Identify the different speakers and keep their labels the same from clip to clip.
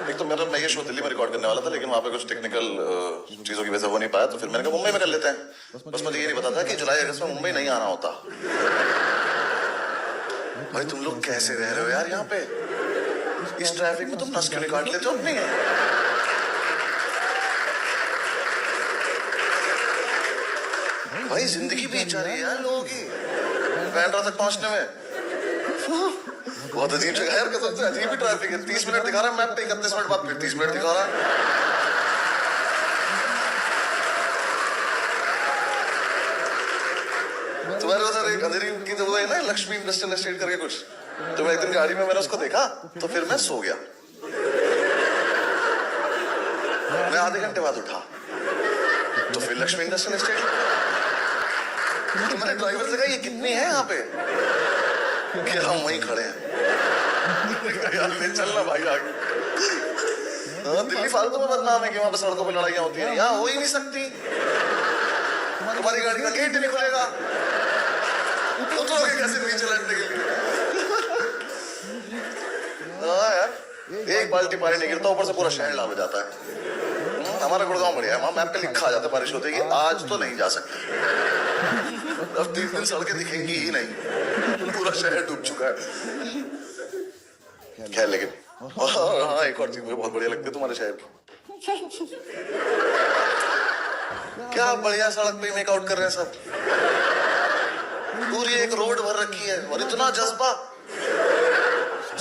Speaker 1: एक तो मैं ये शो दिल्ली में रिकॉर्ड करने वाला था, लेकिन वहाँ पे कुछ टेक्निकल चीजों की वजह से हो नहीं पाया, तो फिर मैंने कहा मुंबई में कर लेते हैं। बस मुझे ये नहीं पता था कि जुलाई अगस्त में मुंबई नहीं आना होता। भाई तुम लोग कैसे रह रहे हो यार यहाँ पे? इस ट्रैफिक में तुम नस क्यों नहीं काट लेते हो अपनी? भाई जिंदगी बीत जा रही है यार लोगों की बैंड्रा तक पहुंचने में। बहुत अजीब जगह है यार, कसम से अजीब ही ट्रैफिक है। 30 मिनट दिखा रहा है मैप पे, 31 मिनट बाद फिर 30 मिनट दिखा रहा है। तुम्हारे उधर एक अंधेरी की तो वो है ना, लक्ष्मी इंडस्ट्रियल एस्टेट करके कुछ, तो मैं एक दिन गाड़ी में मैंने उसको देखा तो फिर मैं सो गया। मैं आधे घंटे बाद उठा तो फिर लक्ष्मी इंडस्ट्रियल एस्टेट। तो मैंने ड्राइवर से कहा ये कितनी है यहाँ पे? कि हम वहीं खड़े हैं। यार ले चलना भाई आगे। दिल्ली फालतू में बदनाम है कि वहां पर सड़कों पे लड़ाइयां होती हैं, यहाँ हो ही नहीं सकती। तुम्हारी गाड़ी का गेट ही नहीं खुलेगा, उतरोगे कैसे नीचे लड़ने के लिए? हाँ यार, एक बाल्टी पानी नहीं गिरता ऊपर से पूरा शहर लाभ जाता है। हमारा गुड़गांव बढ़िया है, वहां मैप पे लिखा आ जाता है बारिश होती है आज तो नहीं जा सकते। अब 3 दिन सड़कें दिखेंगी ही नहीं, पूरा शहर डूब चुका है। खैर लेकिन हाँ, एक और चीज मुझे बहुत बढ़िया लगती है तुम्हारे शहर की। क्या बढ़िया सड़क पे मेकआउट कर रहे हैं सब, पूरी एक रोड भर रखी है और इतना जज्बा।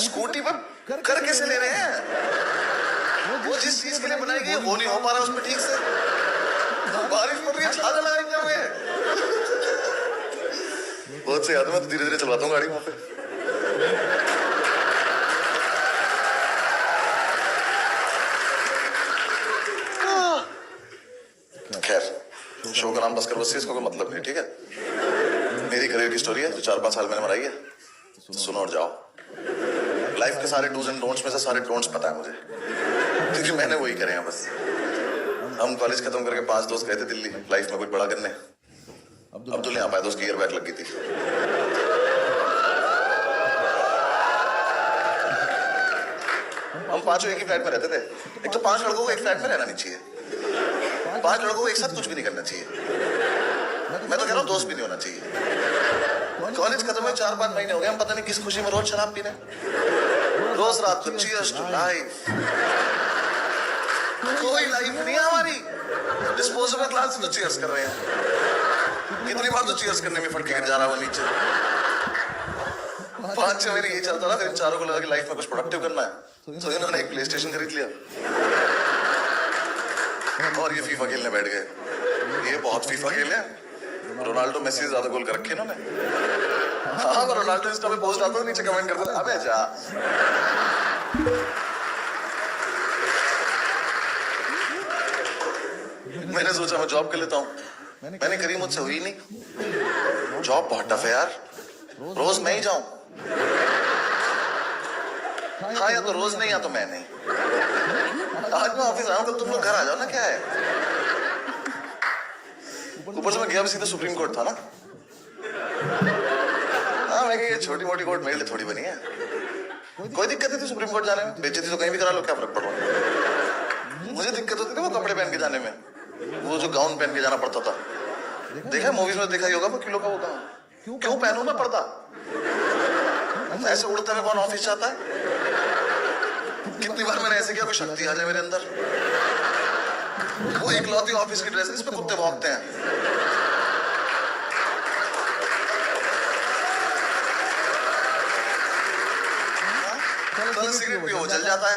Speaker 1: स्कूटी पर कर कैसे ले रहे हैं? वो जिस चीज के लिए बनाई गई वो नहीं हो पा रहा उसमें ठीक से। बारिश पड़ रही है, छाता लगाएंगे हमें। बहुत से याद है, मैं तो धीरे धीरे चलवाता हूँ गाड़ी वहां पे। खैर शो का नाम बस कर, बस इसका कोई मतलब नहीं, ठीक है? मेरी करियर की स्टोरी है जो 4-5 साल मैंने बनाई है, सुनो और जाओ। लाइफ के सारे डूज एंड डोंट्स में से सारे डोंट्स पता है मुझे, क्योंकि मैंने वही करे हैं बस। हम कॉलेज खत्म करके 5 दोस्त गए थे दिल्ली लाइफ में कुछ बड़ा करने। अब्दुल नहीं आ पाया तो उसकी ईयर बैग लग गई थी। हम 5 एक ही फ्लैट में रहते थे। एक तो 5 लड़कों को एक फ्लैट में रहना नहीं चाहिए, 5 लड़कों को एक साथ कुछ भी नहीं करना चाहिए। मैं तो कह रहा हूँ दोस्त भी नहीं होना चाहिए। कॉलेज खत्म हुए 4-5 महीने हो गए, हम पता नहीं किस खुशी में रोज शराब पी रहे हैं, रोज रात को चीयर्स टू लाइफ। कोई लाइफ नहीं है हमारी, डिस्पोजेबल ग्लास से तो चीयर्स कर रहे हैं। कितनी बार तो चीयर्स करने में फट के गिर जा रहा वो नीचे। 5-6 महीने ये चलता रहा, फिर इन चारों को लगा कि लाइफ में कुछ प्रोडक्टिव करना है, तो इन्होंने एक प्ले स्टेशन खरीद लिया और ये फीफा खेलने बैठ गए। ये बहुत फीफा खेले, रोनाल्डो मेसी से ज्यादा गोल कर रखे इन्होंने। हाँ, मैं रोनाल्डो इंस्टा पे पोस्ट आता हूँ, नीचे कमेंट करते थे अबे जा। मैंने सोचा मैं जॉब कर लेता हूँ, मैंने करी, मुझसे हुई नहीं। जॉब बहुत टफ है यार, रोज मैं ही जाऊं। हाँ, या तो रोज नहीं या तो मैं नहीं। आज मैं ऑफिस आया हूँ, तुम लोग घर आ जाओ ना, क्या है? ऊपर से मैं गया भी सीधा सुप्रीम कोर्ट था ना। हाँ, मैं ये छोटी मोटी कोर्ट मेरे लिए थोड़ी बनी है। कोई दिक्कत नहीं थी सुप्रीम कोर्ट जाने में, बेइज्जती तो कहीं भी करा लो, क्या फर्क पड़ रहा? मुझे दिक्कत होती थी वो कपड़े पहन के जाने में, वो जो गाउन पहन के जाना पड़ता था। देखा मूवीज में देखा ही होगा वकीलों का होता। क्यों पहनूं मैं पर्दा? ऐसे उड़ते हुए कौन ऑफिस जाता है? कितनी बार मैंने ऐसे किया कोई शक्ति आ जाए मेरे अंदर। वो इकलौती ऑफिस की ड्रेस, इस पे कुत्ते भौंकते हैं। सिगरेट भी हो जल जाता है।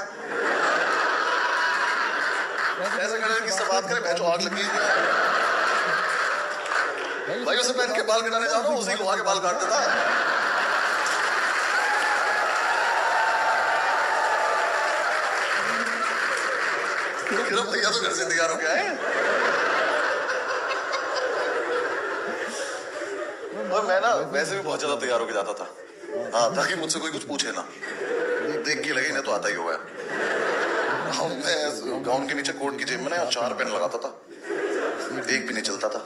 Speaker 1: ऐसे खड़े किससे बात करें, भैंचो आग लगी है। भाई उसे पहन के बाल कटाने जाओ ना, उसी को आके बाल काट देता है। भैया तो घर से तैयार हो गया है। और मैं ना वैसे भी बहुत ज्यादा तैयार होके जाता था, हाँ, ताकि मुझसे कोई कुछ पूछे ना, देख के लगे ना तो आता ही हुआ है। मैं गाउन के नीचे कोट की जेब में ना 4 पेन लगाता था, एक भी नहीं चलता था।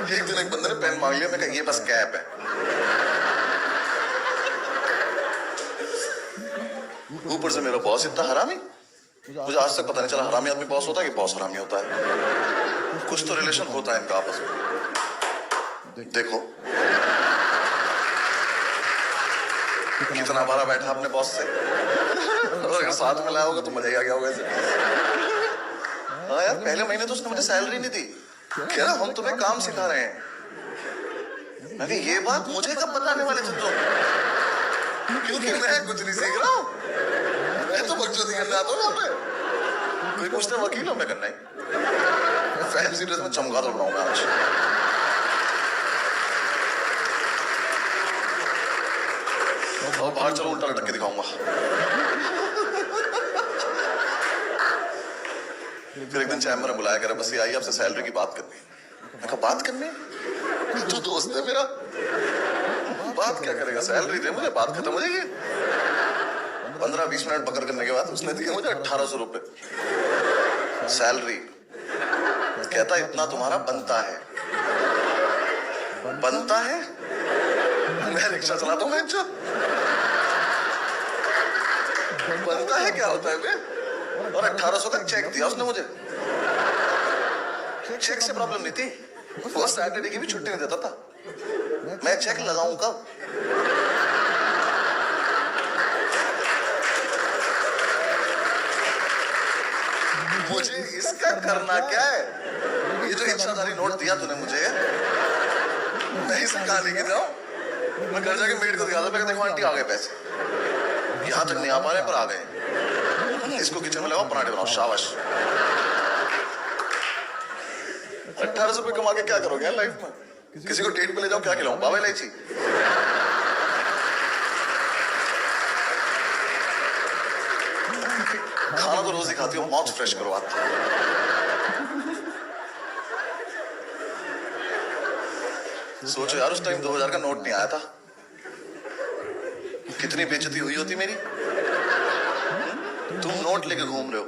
Speaker 1: एक दिन एक बंदे ने पेन मांग लिया, मैं कहा ये बस कैप है। ऊपर से मेरा बॉस इतना हरामी, मुझे आज तक पता नहीं चला हरामी आदमी बॉस होता है कि बॉस हरामी होता है। कुछ तो रिलेशन होता है इनका आपस में। देखो कितना बारा बैठा अपने बॉस से, अगर साथ में लाया होगा तो मजा ही आ गया होगा इसे। हाँ यार, पहले महीने तो उसने मुझे सैलरी नहीं दी, कह रहा हम तुम्हें काम सिखा रहे हैं। मैंने ये बात मुझे कब बताने वाले थे तुम? क्योंकि मैं कुछ नहीं सीख रहा हूँ, मैं तो बकचोदी करने आता हूँ। कोई पूछता है वकील हो, मैं करना ही फैंसी ड्रेस में चमगादड़ बनाऊंगा आज। और बाहर चलो उल्टा लटक के दिखाऊंगा। फिर एक दिन चैम्बर में बुलाया, कह रहा बस ये आई आपसे सैलरी की बात करनी। मैं कहा बात करनी? तो दोस्त है मेरा, बात क्या करेगा, सैलरी दे मुझे, बात खत्म हो जाएगी। 15-20 मिनट बकर करने के बाद उसने दिया मुझे 1800 रुपए सैलरी। कहता इतना तुम्हारा बनता है। बनता है? मैं रिक्शा चलाता हूँ, बनता है क्या होता है बे? और 1800 का चेक दिया उसने मुझे। चेक से प्रॉब्लम नहीं थी, वो सैटरडे की भी छुट्टी नहीं देता था। मैं चेक लगाऊं कब? मुझे इसका करना क्या है? ये जो इच्छाधारी नोट दिया तूने मुझे, मैं इसे कहाँ लेके जाऊं? मैं घर जाके मेड को दिखा था, मैं देखो आंटी आ गए पैसे, यहाँ तक नहीं आ पा रहे पर आ गए। इसको किचन में लगाओ, पराठे बनाओ, शाबाश। 1800 रुपए कमा के क्या करोगे लाइफ में? किसी को डेट पे ले जाओ, क्या खिलाऊं? बाबा इलायची? खाना तो रोज ही खाती हूँ, माउथ फ्रेश करो आप। सोचो यार, उस टाइम 2000 का नोट नहीं आया था, कितनी बेइज्जती हुई होती मेरी। तुम नोट लेके घूम रहे हो,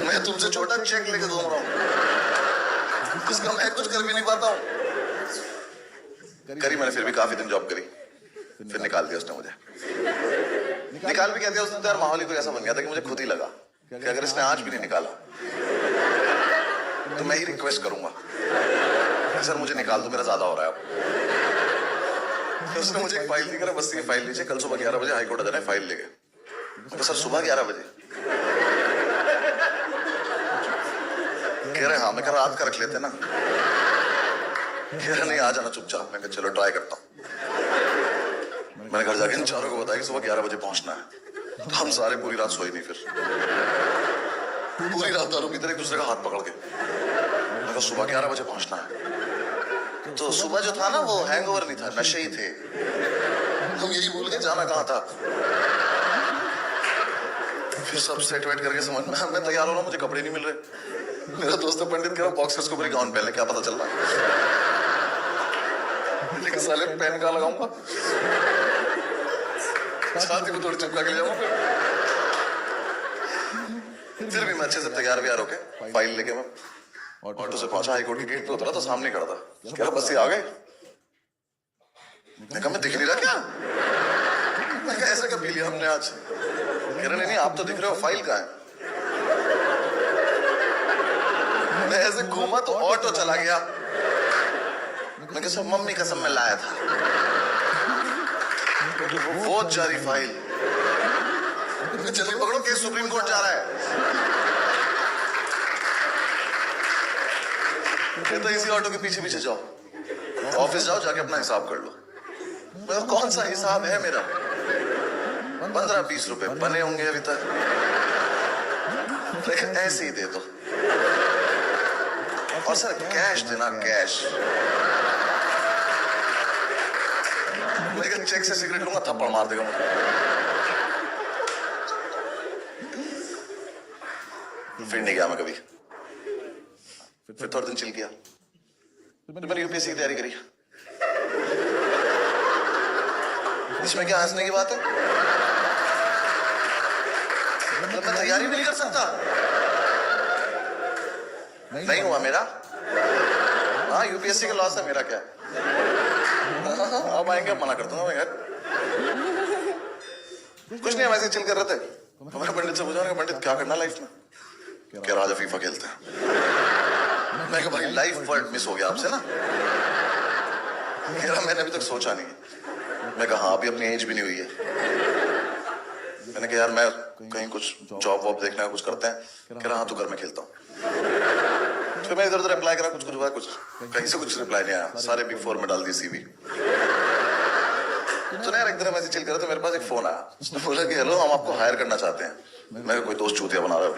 Speaker 1: मैं तुमसे छोटा चेक लेके घूम रहा हूँ, जिसका मैं कुछ कर भी नहीं पाता हूँ। करी मैंने, फिर भी काफी दिन जॉब करी, फिर निकाल दिया उसने मुझे। निकाल भी क्या दिया उसने तो यार, माहौल ही कोई ऐसा बन गया था कि मुझे खुद ही लगा कि अगर इसने आज भी नहीं निकाला तो मैं ही रिक्वेस्ट करूंगा सर मुझे निकाल दो, मेरा ज्यादा हो रहा है अब। तो उसने मुझे एक फाइल दी, कह रहा बस ये फाइल लीजिए, कल सुबह 11 बजे हाईकोर्ट आ जाना है फाइल लेके। तो सर सुबह 11 बजे? कह रहे हाँ। मैं कह रहा रात का रख लेते ना। कह रहा नहीं आ जाना चुपचाप। मैं कहा चलो ट्राई करता हूँ। मैंने घर जाके इन चारों को बताया कि सुबह 11 बजे पहुंचना है। तो हम सारे पूरी रात सोए नहीं, फिर पूरी रात दारू पीते एक दूसरे का हाथ पकड़ के। मैंने कहा सुबह 11 बजे पहुंचना है। तो सुबह जो था ना वो हैंगओवर नहीं था, नशे ही थे। हम यही भूल गए जाना कहाँ था। फिर सब सेट वेट करके समझ में मैं तैयार हो रहा हूँ, मुझे कपड़े नहीं मिल रहे। मेरा दोस्त पंडित कह रहा बॉक्सर्स को पूरी गाउन पहन ले, क्या पता चल रहा लेकिन साले पेन कहाँ लगाऊंगा, छाती को थोड़ी चिपका के ले जाऊंगा। फिर भी मैं अच्छे से तैयार व्यार होके फाइल लेके मैं ऑटो से पहुंचा, हाईकोर्ट के गेट पे उतरा तो सामने खड़ा था। कह रहा बस ये आ गए। मैं कहा मैं दिख नहीं रहा क्या? मैं कहा ऐसा क्या पी लिया हमने आज? कह रहा नहीं आप तो दिख रहे हो, फाइल कहाँ है? मैं ऐसे घूमा तो ऑटो चला गया। मैं कहा सब मम्मी कसम में लाया था वो जारी फाइल। जल्दी पकड़ो केस सुप्रीम कोर्ट जा रहा है। तो इसी ऑटो के पीछे पीछे जाओ, ऑफिस जाओ, जाके अपना हिसाब कर लो। मैं कौन सा हिसाब है मेरा? 15-20 रुपए बने होंगे अभी तक। ऐसे ही दे दो। और सर कैश देना, कैश। मैं चेक से सिगरेट लूंगा, थप्पड़ मार देगा मुझे। फिर नहीं गया मैं कभी। फिर थोड़े दिन चिल किया। फिर मैंने यूपीएससी की तैयारी करी। इसमें क्या हंसने की बात है? मैं तैयारी भी नहीं कर सकता। नहीं हुआ मेरा। हाँ यूपीएससी का लॉस है, मेरा क्या? अब आएंगे, मना कर दूंगा मैं घर। कुछ नहीं, हम ऐसे चिल कर रहे थे। तो मैंने पंडित से पूछा, पंडित क्या करना लाइफ में? क्या राजा फीफा खेलते हैं। मैं कहा भाई लाइफ वर्ड मिस हो गया आपसे ना। मैंने अभी तक सोचा नहीं। मैं कहा हाँ, अभी अपनी एज भी नहीं हुई है। मैंने कहा यार मैं कहीं कुछ जॉब वॉब देखना है, कुछ करते हैं। कह रहा हाँ तू कर, मैं खेलता हूँ। फिर मैं इधर उधर अप्लाई करा, कुछ हुआ, कुछ कहीं से कुछ रिप्लाई नहीं आया। सारे बिग फोर में डाल दी सीवी। तो ना यार एक दिन मैं चिल कर रहा था, मेरे पास एक फोन आया। उसने बोला कि हेलो हम आपको हायर करना चाहते हैं। मैं कोई दोस्त चूतिया बना रहा हूँ।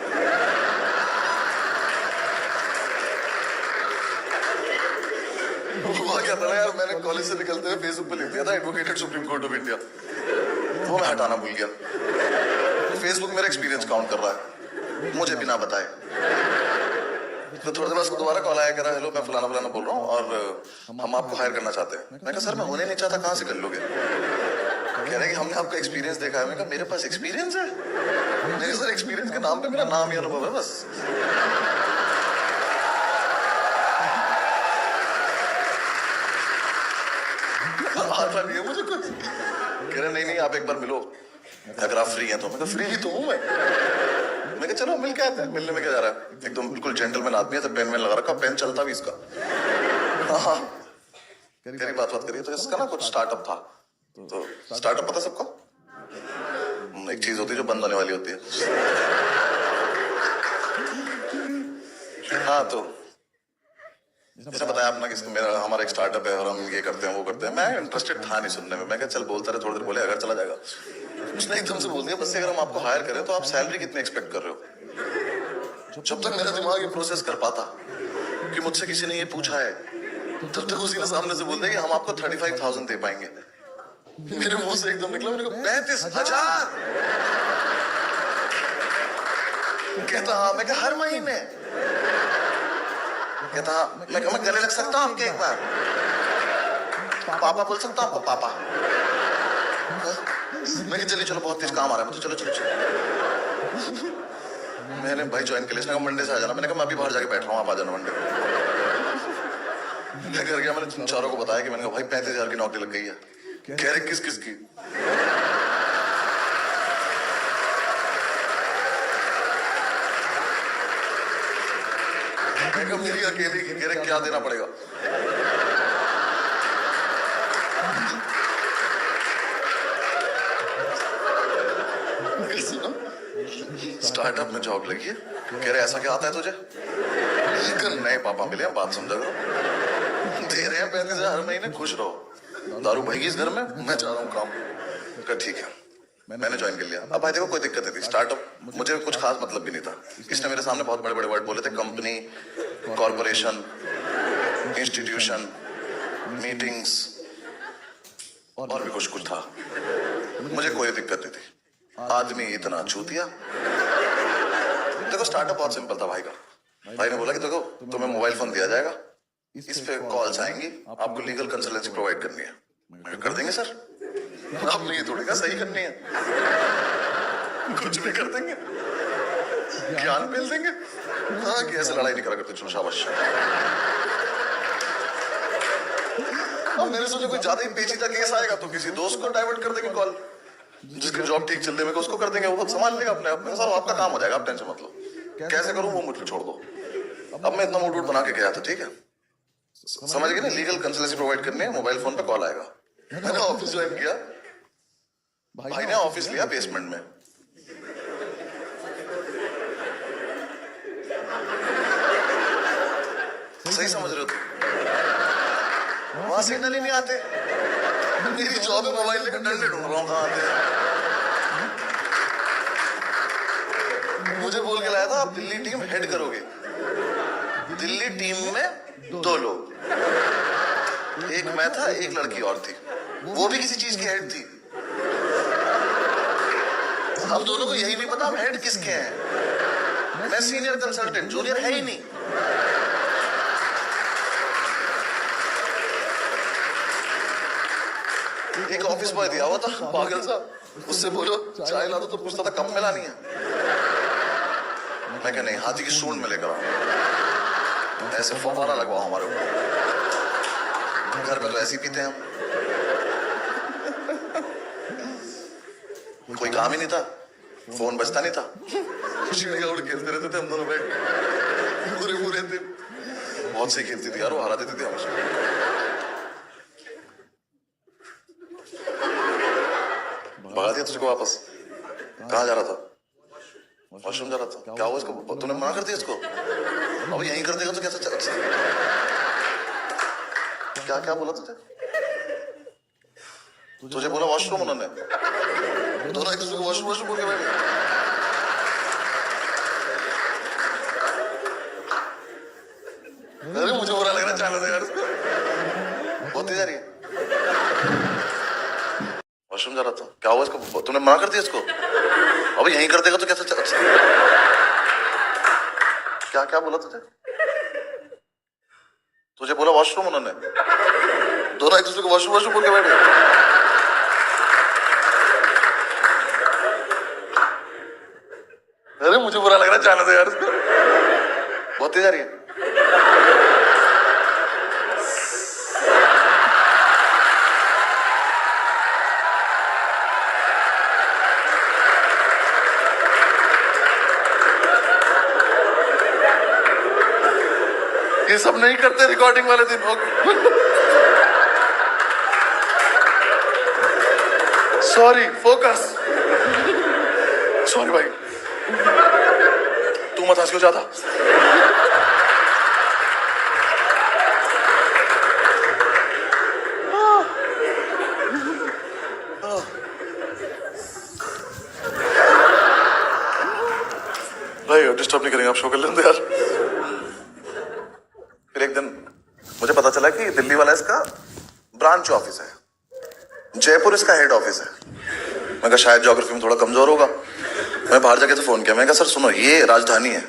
Speaker 1: हुआ क्या था ना यार, मैंने कॉलेज से निकलते हुए फेसबुक पे लिख दिया था advocated supreme court of India. वो मैं हटाना भूल गया। फेसबुक मेरा एक्सपीरियंस काउंट कर रहा है, मुझे बिना बताए। तो थोड़ी देर बाद दोबारा कॉल आया, कह रहा हेलो मैं फलाना फलाना बोल रहा हूँ और हम आपको हायर करना चाहते हैं। मैं कहा सर मैं होने नहीं चाहता, कहाँ से कर लोगे? कह रहे कि हमने आपका एक्सपीरियंस देखा है। मैं कहा मेरे पास एक्सपीरियंस है? मेरे सर एक्सपीरियंस के नाम पे मेरा नाम ही अनुभव है बस। आता नहीं है मुझे कुछ। कह रहे नहीं आप एक बार मिलो अगर आप फ्री हैं तो। मैं कहा फ्री ही तो हूँ मैं कहा चलो मिल के आते हैं। मिलने में क्या जा रहा है, एकदम बिल्कुल जेंटलमैन आदमी है, तो पेन में लगा रखा, पेन चलता भी इसका। हाँ करी बात करिए। तो इसका ना कुछ स्टार्टअप था। तो स्टार्टअप पता सबको, एक चीज होती है जो बंद होने वाली होती है। हाँ तो जैसे बताया आपने कि मेरा हमारा एक स्टार्टअप है और हम ये करते हैं वो करते हैं। मैं इंटरेस्टेड था नहीं सुनने में। मैं क्या चल बोलता रहे, थोड़ी देर बोले अगर चला जाएगा। उसने एकदम से बोल दिया बस अगर हम आपको हायर करें तो आप सैलरी कितनी एक्सपेक्ट कर रहे हो? जब तक मेरा दिमाग ये प्रोसेस कर पाता कि मुझसे किसी ने ये पूछा है, तब तक उसी ने सामने से बोल दिया कि हम आपको 35,000 दे पाएंगे। मेरे मुंह से एकदम निकला, मेरे को 35,000। कहता हाँ। मैं कहा हर महीने? कहता हाँ। मैं गले लग सकता हूँ आपके एक बार? पापा बोल सकता हूँ आपको पापा? मैं चलिए चलो बहुत तेज काम आ रहा है मुझे, चलो चलो चलो। मैंने भाई ज्वाइन कर लिया। मंडे से आ जाना। मैंने कहा मैं अभी बाहर जाके बैठ रहा हूँ, आप आ जाना मंडे को। मैं घर गया, मैंने चारों को बताया कि मैंने कहा भाई 35,000 की नौकरी लग गई है। कह रहे किस किस की? मेरी अकेली की। कह रहे क्या देना पड़ेगा? स्टार्टअप में जॉब लगी है। कह रहे ऐसा क्या आता है तुझे? नए पापा मिले हैं, बात समझा करो। दे रहे हैं 35,000 हर महीने, खुश रहो। दारू भाई इस घर में, मैं चाह रहा हूँ काम का। ठीक है मैंने ज्वाइन कर लिया। अब भाई देखो कोई दिक्कत नहीं थी। स्टार्टअप मुझे कुछ खास मतलब भी नहीं था। इसने मेरे सामने बहुत बड़े बड़े वर्ड बोले थे, कंपनी, कॉर्पोरेशन, इंस्टीट्यूशन, मीटिंग्स और भी कुछ था। मुझे कोई दिक्कत नहीं थी। आदमी इतना चूतिया। देखो स्टार्टअप बहुत सिंपल था भाई का। भाई ने बोला कि देखो तुम्हें मोबाइल फोन दिया जाएगा, इस पे कॉल्स आएंगी, आपको लीगल कंसल्टेंसी प्रोवाइड करनी है। कर देंगे सर। आपने ये थोड़ी कहा सही करनी है, कुछ भी कर देंगे, ज्ञान मिल देंगे। हाँ कि ऐसे लड़ाई नहीं करा करते, चलो शाबाश। अब मैंने सोचा कोई ज्यादा ही पेचीदा केस आएगा तो किसी दोस्त को डाइवर्ट कर देंगे कॉल, जिसकी जॉब ठीक चल रही है उसको कर देंगे, वो खुद संभाल लेगा अपने आप में। सर आपका काम हो जाएगा, आप टेंशन मत लो। कैसे करूं वो मुझे छोड़ दो। अब मैं इतना मूड बना के गया था, ठीक है समझ गए ना, लीगल कंसल्टेंसी प्रोवाइड करनी है, मोबाइल फोन पे कॉल आएगा। मैंने ऑफिस ज्वाइन किया। भाई ने ऑफिस लिया बेसमेंट में। सही समझ रहे हो तुम? वहां सिग्नल ही नहीं आते। मेरी जॉब है मोबाइल लेकर डंडे ढूंढ रहा हूँ कहाँ आते। मुझे बोल के लाया था आप दिल्ली टीम हेड करोगे। दिल्ली टीम में 2 लोग, एक मैं था, एक लड़की और थी, वो भी किसी चीज की हेड थी। अब दोनों को यही नहीं पता हम हेड किसके हैं। मैं सीनियर कंसल्टेंट, जूनियर है ही नहीं। एक ऑफिस बॉय दिया हुआ था पागल सा, उससे बोलो चाय ला दो तो पूछता था कब में लानी है। मैं कहा नहीं, हाथी की सूंड में लेकर आओ, ऐसे फव्वारा लगवाओ हमारे ऊपर। घर में तो ऐसे ही पीते हैं हम। कोई काम ही नहीं था, फोन बजता नहीं था, चिड़िया उड़ खेलते रहते थे हम दोनों बैठ पूरे पूरे दिन। बहुत सही खेलती थी यार वो, हरा देती थी हमेशा। भगा दिया तुझको वापस? कहाँ जा रहा था? वॉशरूम जा रहा था? क्या हुआ इसको? तूने मना कर दिया इसको? अब यहीं कर देगा तो कैसे चल? क्या क्या बोला तुझे? तुझे बोला वॉशरूम उन्होंने? दोनों एक दूसरे को वॉशरूम वॉशरूम बोल के बैठे। अरे मुझे बुरा लग रहा है, चालू था यार इसको, बहुत तेज आ रही है। वॉशरूम जा रहा था? क्या हुआ इसको? तूने मना कर दिया इसको? अब यहीं कर देगा तो कैसे चल? क्या क्या बोला तुझे? तुझे बोला वॉशरूम उन्होंने? दोनों एक दूसरे को वॉशरूम वॉशरूम बोल के बैठे। अरे मुझे बुरा लग रहा है, जाने दो यार इसको, बहुत तेज आ रही है। ये सब नहीं करते रिकॉर्डिंग वाले दिन। Sorry, focus. सॉरी भाई, तू मत हंस क्यों ज्यादा? भाई डिस्टर्ब नहीं करेंगे, आप शो कर लेते यार। फिर एक दिन मुझे पता चला कि दिल्ली वाला इसका ब्रांच ऑफिस है, जयपुर इसका हेड ऑफिस है। मैं कहा शायद ज्योग्राफी में थोड़ा कमजोर होगा। मैं बाहर जाके तो फोन किया, मैं कहा सर सुनो, ये राजधानी है,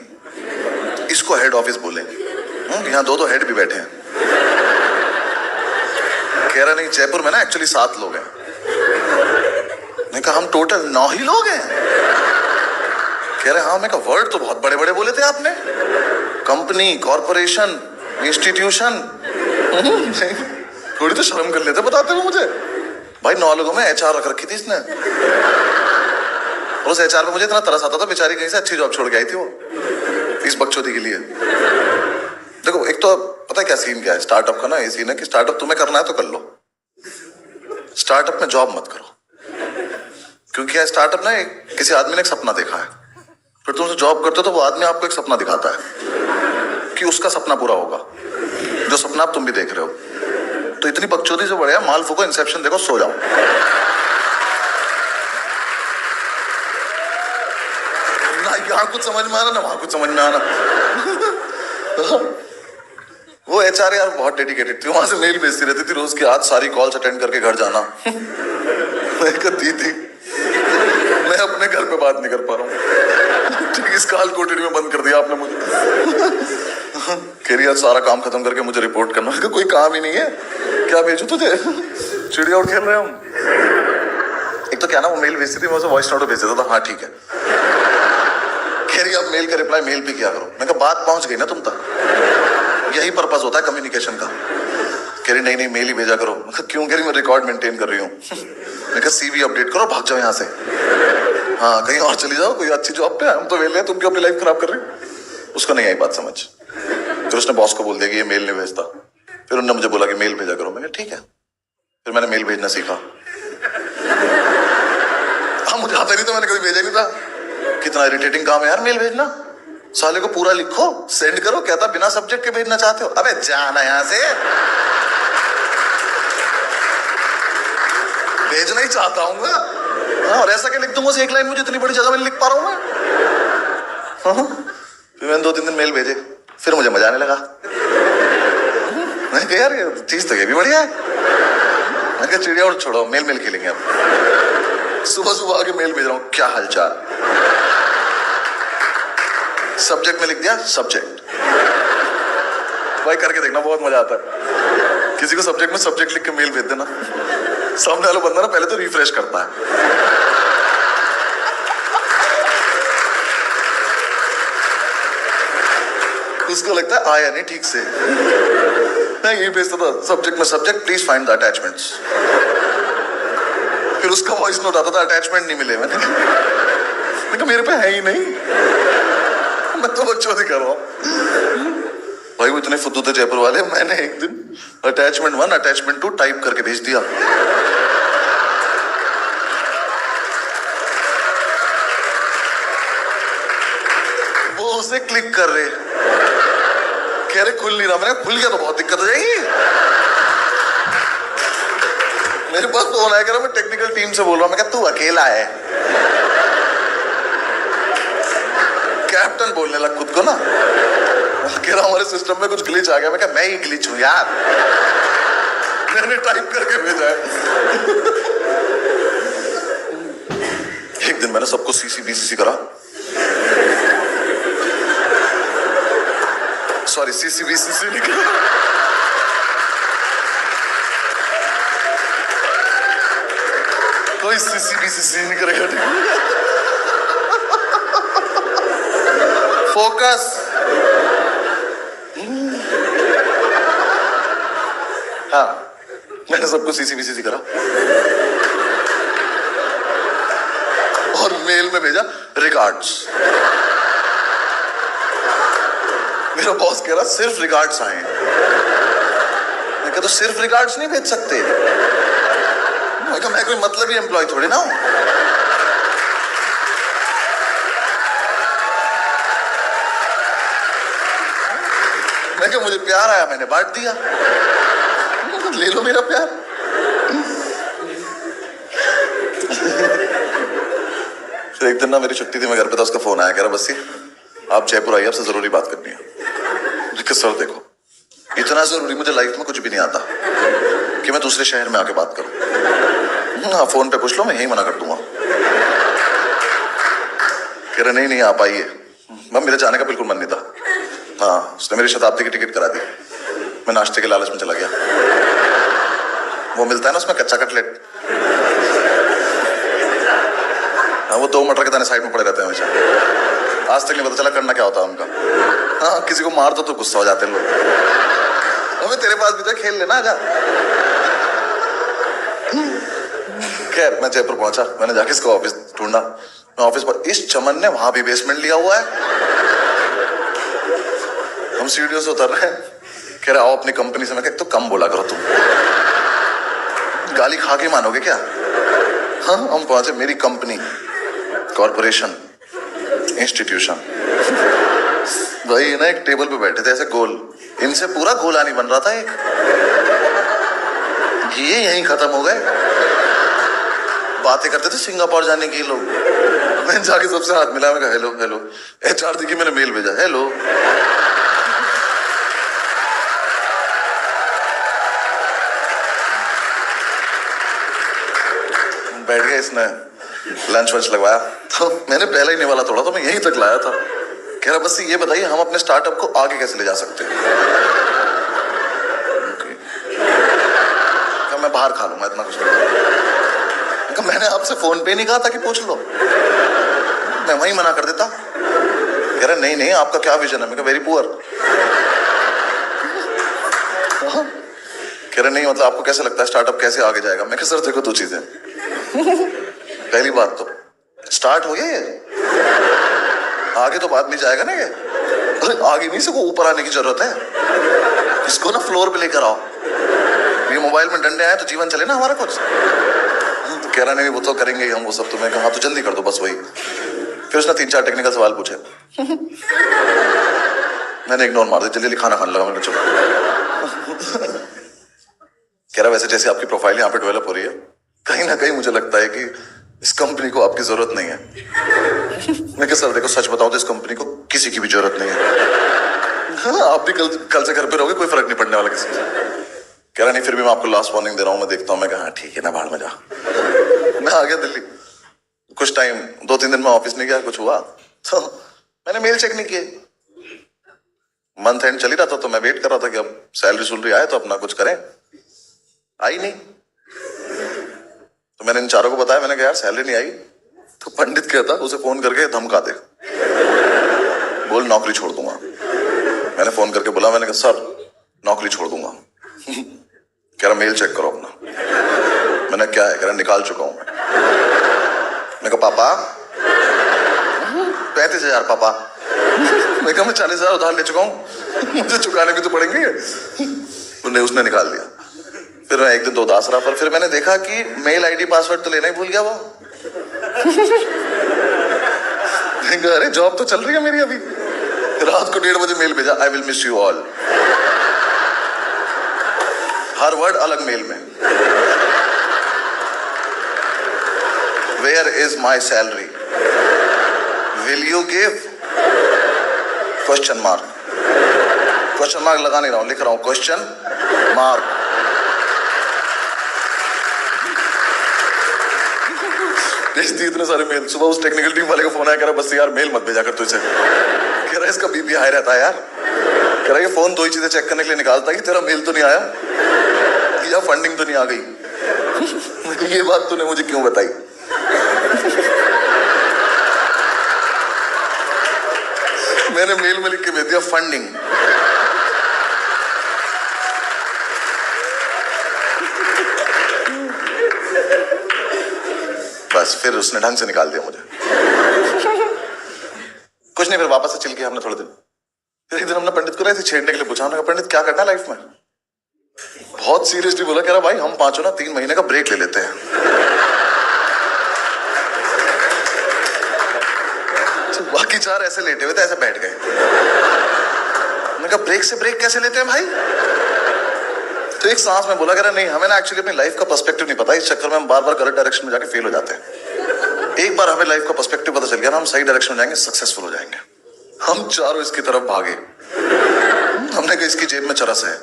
Speaker 1: इसको हेड ऑफिस बोले। यहाँ दो हेड भी बैठे हैं। कह रहा नहीं, जयपुर में ना एक्चुअली 7 लोग हैं। मैं कहा हम टोटल 9 ही लोग हैं। कह रहे हाँ। मैं कहा वर्ड तो बहुत बड़े बड़े बोले थे आपने, कंपनी, कॉर्पोरेशन, इंस्टीट्यूशन। थोड़ी तो शर्म कर लेते बताते हुए मुझे। भाई 9 लोगों में HR रख रखी थी इसने, और उस HR पे मुझे इतना तरस आता था, बेचारी कहीं से अच्छी जॉब छोड़ के आई थी वो इस बकचोदी के लिए। देखो एक तो पता है क्या सीन क्या है स्टार्टअप का ना, ये सीन है कि स्टार्टअप तुम्हें करना है तो कर लो, स्टार्टअप में जॉब मत करो। क्योंकि क्या स्टार्टअप ना किसी आदमी ने एक सपना देखा है, फिर तुम जॉब करते हो तो वो आदमी आपको एक सपना दिखाता है कि उसका सपना पूरा होगा, जो सपना आप तुम भी देख रहे हो। तो इतनी बकचोदी से बढ़िया माल फूको, इंसेप्शन देखो, सो जाओ। ना यहाँ कुछ समझ में आना, ना वहां कुछ समझ में आना। वो HR यार बहुत डेडिकेटेड थी, वहां से मेल भेजती रहती थी रोज की, आज सारी कॉल्स अटेंड करके घर जाना। मैं कहती थी मैं अपने घर पे बात नहीं कर पा रहा हूँ, ठीक इस काल कोठरी में बंद कर दिया आपने मुझे। कह रही यार सारा काम खत्म करके मुझे रिपोर्ट करना। कोई काम ही नहीं है, क्या भेजू तुझे? चिड़िया उड़ खेल रहे हम। एक तो क्या ना वो मेल भेजती थी, मैं उसे वॉइस नोट भेज देता था, हाँ ठीक है। कह रही अब मेल का रिप्लाई मेल पे किया करो। मैं कहा बात पहुंच गई ना तुम तक, यही पर्पस होता है कम्युनिकेशन का। कह रही नहीं मेल ही भेजा करो। मैं कहा क्यों? कह रही मैं रिकॉर्ड मेंटेन कर रही हूँ। मैं कहा CV अपडेट करो, भाग जाओ यहाँ से, हाँ कहीं और चली जाओ कोई अच्छी जॉब पे, हम तो वेले हैं, तुम क्यों अपनी लाइफ खराब कर रही हो? उसको नहीं आई बात समझ, फिर उसने बॉस को बोल दिया कि ये मेल नहीं भेजता। फिर उन्होंने मुझे बोला कि मेल भेजा करो। मैंने ठीक है, फिर मैंने मेल भेजना सीखा। हाँ मुझे आता नहीं था, मैंने कभी भेजा नहीं था। कितना इरिटेटिंग काम है यार मेल भेजना, साले को पूरा लिखो सेंड करो। कहता बिना सब्जेक्ट के भेजना चाहते हो? अबे जाना यहाँ से, भेजना ही चाहता हूँ। और ऐसा क्या लिख दूंगा एक लाइन, मुझे इतनी बड़ी जगह में लिख पा रहा हूँ मैं। फिर मैंने 2-3 दिन मेल भेजे, फिर मुझे मजा आने लगा। मैं कहा यार ये चीज तो ये भी बढ़िया है। मैं कहा चिड़िया और छोड़ो, मेल खेलेंगे अब। सुबह सुबह आके मेल भेज रहा हूँ, क्या हालचाल। सब्जेक्ट में लिख दिया सब्जेक्ट। भाई करके देखना, बहुत मजा आता है। किसी को सब्जेक्ट में सब्जेक्ट लिख के मेल भेज देना, सामने वाला बंदा ना पहले तो रिफ्रेश करता है। उसको लगता है आया नहीं ठीक से। मैं ये भेजता था सब्जेक्ट में subject please find the attachments. फिर उसका वॉइस नोट आता था अटैचमेंट नहीं मिले। मैंने लेकिन मेरे पे है ही नहीं, मैं तो बकचोदी कर रहा हूँ भाई। वो इतने फुद्दू थे जयपुर वाले, मैंने एक दिन अटैचमेंट 1 अटैचमेंट 2 टाइप करके भेज दिया। वो उसे क्लिक कर रहे, कह रहे खुल नहीं रहा। मैंने खुल गया तो बहुत दिक्कत हो जाएगी। मेरे पास फोन आया, कह रहा मैं टेक्निकल टीम से बोल रहा हूं। मैं कहा तू अकेला है, कैप्टन बोलने लग खुद को ना। कह रहा हमारे सिस्टम में कुछ ग्लिच आ गया। मैं कहा मैं ही ग्लिच हूं यार, मैंने टाइप करके भेजा है। एक दिन मैंने सबको सीसी बीसीसी करा, सॉरी सीसी बीसीसी नहीं करा, कोई सीसी बीसीसी नहीं करेगा, ठीक? फोकस। हाँ, मैंने सबको सीसी बीसीसी करा और मेल में भेजा रिगार्ड्स। मेरा बॉस कह रहा सिर्फ रिगार्ड्स आए। मैं कहा तो सिर्फ रिगार्ड्स नहीं भेज सकते। मैं कहा मैं कोई मतलब ही एम्प्लॉय थोड़ी ना हूं। मैं कहा मुझे प्यार आया, मैंने बांट दिया, ले लो मेरा प्यार। फिर एक दिन ना मेरी छुट्टी थी, मैं घर पे था, उसका फोन आया, कह रहा बस आप जयपुर आइए, आपसे जरूरी बात करनी है। सर देखो इतना जरूरी मुझे लाइफ में कुछ भी नहीं आता कि मैं दूसरे शहर में आके बात करूं। हाँ फोन पे पूछ लो, मैं यही मना कर दूंगा। कह रहे नहीं आप आइए। मैं मेरे जाने का बिल्कुल मन नहीं था। हाँ उसने मेरी शताब्दी की टिकट करा दी। मैं नाश्ते के लालच में चला गया। वो मिलता है ना उसमें कच्चा कटलेट, हाँ वो 2 मटर के दाने साइड में पड़े रहते हैं हमेशा। आज तक नहीं पता चला करना क्या होता है उनका। हाँ किसी को मार दो तो गुस्सा हो जाते हैं लोग। अबे तेरे पास भी तो खेल लेना, आजा। खैर मैं जयपुर पहुंचा, मैंने जाके इसका ऑफिस ढूंढा। मैं ऑफिस पर, इस चमन ने वहां भी बेसमेंट लिया हुआ है। हम सीढ़ियों से उतर रहे हैं, कह रहे आओ अपनी कंपनी से। मैं कह तो कम बोला करो तुम, गाली खा के मानोगे क्या। हाँ हम पहुंचे, मेरी कंपनी, कॉर्पोरेशन, इंस्टीट्यूशन। भाई ना एक टेबल पे बैठे थे ऐसे गोल, इनसे पूरा गोला नहीं बन रहा था एक, ये यहीं खत्म हो गए। बातें करते थे सिंगापुर जाने की लोग। मैं जाके सबसे हाथ मिला, मैं कहा हेलो हेलो। एचआर देखी मैंने मेल भेजा, हेलो। बैठ गए, इसने लंच वंच लगवाया, तो मैंने पहले ही निवाला तोड़ा, तो मैं यहीं तक लाया था। कह रहा बस ये बताइए हम अपने स्टार्टअप को आगे कैसे ले जा सकते हैं। मैं बाहर खा लूंगा, इतना कुछ नहीं। मैंने आपसे फोन पे नहीं कहा था कि पूछ लो, मैं वहीं मना कर देता। कह रहा नहीं आपका क्या विजन है। मैं कहा वेरी पुअर। कह रहे नहीं मतलब आपको कैसे लगता है स्टार्टअप कैसे आगे जाएगा। मैं कहा सर देखो 2 चीजें। पहली बात तो स्टार्ट हो गया ये, आगे तो बात नहीं जाएगा ना ये। आगे नहीं, इसको ऊपर आने की जरूरत है। इसको ना फ्लोर पे लेकर आओ। ये मोबाइल में डंडे आए तो जीवन चले ना हमारा कुछ। तो कह रहा नहीं वो तो करेंगे ही हम वो सब। तो मैं कहा तो जल्दी कर दो बस वही। फिर उसने 3-4 टेक्निकल सवाल पूछे। मैंने इग्नोर मार दिया, जल्दी खाना खाने लगा। मैंने चलो। कह रहा वैसे जैसे आपकी प्रोफाइल यहाँ पे डेवलप हो रही है, कहीं ना कहीं मुझे लगता है कि इस कंपनी को आपकी जरूरत नहीं है। मैं कहा सर देखो सच बताऊं तो इस कंपनी को किसी की भी जरूरत नहीं है। हाँ, आप भी कल से घर पे रहोगे, कोई फर्क नहीं पड़ने वाला किसी से। कह रहा नहीं फिर भी मैं आपको लास्ट वार्निंग दे रहा हूँ, मैं देखता हूँ। मैं कहा ठीक है ना, बाहर में जा। मैं आ गया दिल्ली। कुछ टाइम 2-3 दिन में ऑफिस नहीं गया, कुछ हुआ तो मैंने मेल चेक नहीं किए। मंथ एंड चल ही रहा था, तो मैं वेट कर रहा था कि अब सैलरी आए तो अपना कुछ करें। आई नहीं, तो मैंने इन चारों को बताया। मैंने कहा यार सैलरी नहीं आई। तो पंडित कहता उसे फोन करके धमका दे, बोल नौकरी छोड़ दूंगा। मैंने फोन करके बोला, मैंने कहा सर नौकरी छोड़ दूंगा। कह रहा मेल चेक करो अपना। मैंने क्या है, कह रहा निकाल चुका हूं मैं। कहा पापा 35,000 पापा। मैं कहा मैं 40,000 उधार ले चुका हूँ, मुझे चुकाने भी तो पड़ेंगे। उन्हें उसने निकाल दिया। फिर मैं एक दिन तो उदास रहा, पर फिर मैंने देखा कि मेल आईडी पासवर्ड तो लेना ही भूल गया वो। अरे जॉब तो चल रही है मेरी अभी। रात को 1:30 बजे मेल भेजा, I will miss you all. हर वर्ड अलग मेल में। Where is my salary, will you give, question mark. Question mark लगा नहीं रहा हूं, लिख रहा हूं क्वेश्चन मार्क। भेजती इतने सारे मेल। सुबह उस टेक्निकल टीम वाले का फोन आया, कह रहा बस यार मेल मत भेजा कर तुझे। कह रहा इसका बीपी हाई रहता है यार। कह रहा ये फोन 2 ही चीजें चेक करने के लिए निकालता है कि तेरा मेल तो नहीं आया या फंडिंग तो नहीं आ गई। ये बात तूने मुझे क्यों बताई? मैंने मेल में लिख के भेज दिया फंडिंग। बस फिर उसने ढंग से निकाल दिया मुझे। कुछ नहीं, फिर वापस से चिल किया हमने थोड़े दिन। फिर एक दिन हमने पंडित को ऐसे छेड़ने के लिए पूछा, हमने कहा पंडित क्या करना है लाइफ में? बहुत सीरियसली बोला, कह रहा भाई हम पांचों ना 3 महीने का ब्रेक ले लेते हैं। तो बाकी 4 ऐसे लेटे हुए थे, ऐसे बैठ गए। मैंने कहा ब्रेक से ब्रेक कैसे लेते हैं भाई? तो एक सांस में बोला, कह रहा नहीं हमें ना एक्चुअली अपनी लाइफ का पर्सपेक्टिव नहीं पता, इस चक्कर में हम बार बार गलत डायरेक्शन में जाके फेल हो जाते हैं। एक बार हमें लाइफ का पर्सपेक्टिव पता चल गया ना, हम सही डायरेक्शन में जाएंगे, सक्सेसफुल हो जाएंगे। हम चारों इसकी तरफ भागे। हमने कहा इसकी जेब में चरस है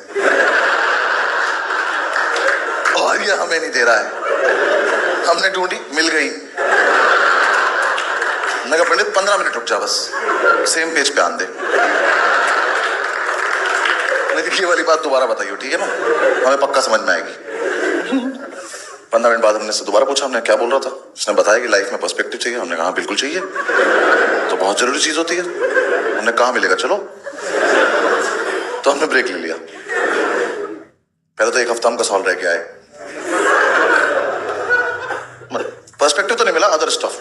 Speaker 1: और ये हमें नहीं दे रहा है। हमने ढूंढी, मिल गई। मैंने कहा पंडित 15 मिनट रुक जा, बस सेम पेज पे आन दे। ये वाली बात दोबारा बताइए, ठीक है ना, हमें पक्का समझ में आएगी। 15 मिनट बाद हमने से दोबारा पूछा, हमने क्या बोल रहा था? उसने बताया कि लाइफ में पर्सपेक्टिव चाहिए। हमने कहा बिल्कुल चाहिए, तो बहुत जरूरी चीज होती है। हमने कहा मिलेगा, चलो। तो हमने ब्रेक ले लिया। पहले तो 1 हफ्ता हम कसौल रह के आए। पर्सपेक्टिव तो नहीं मिला, अदर स्टफ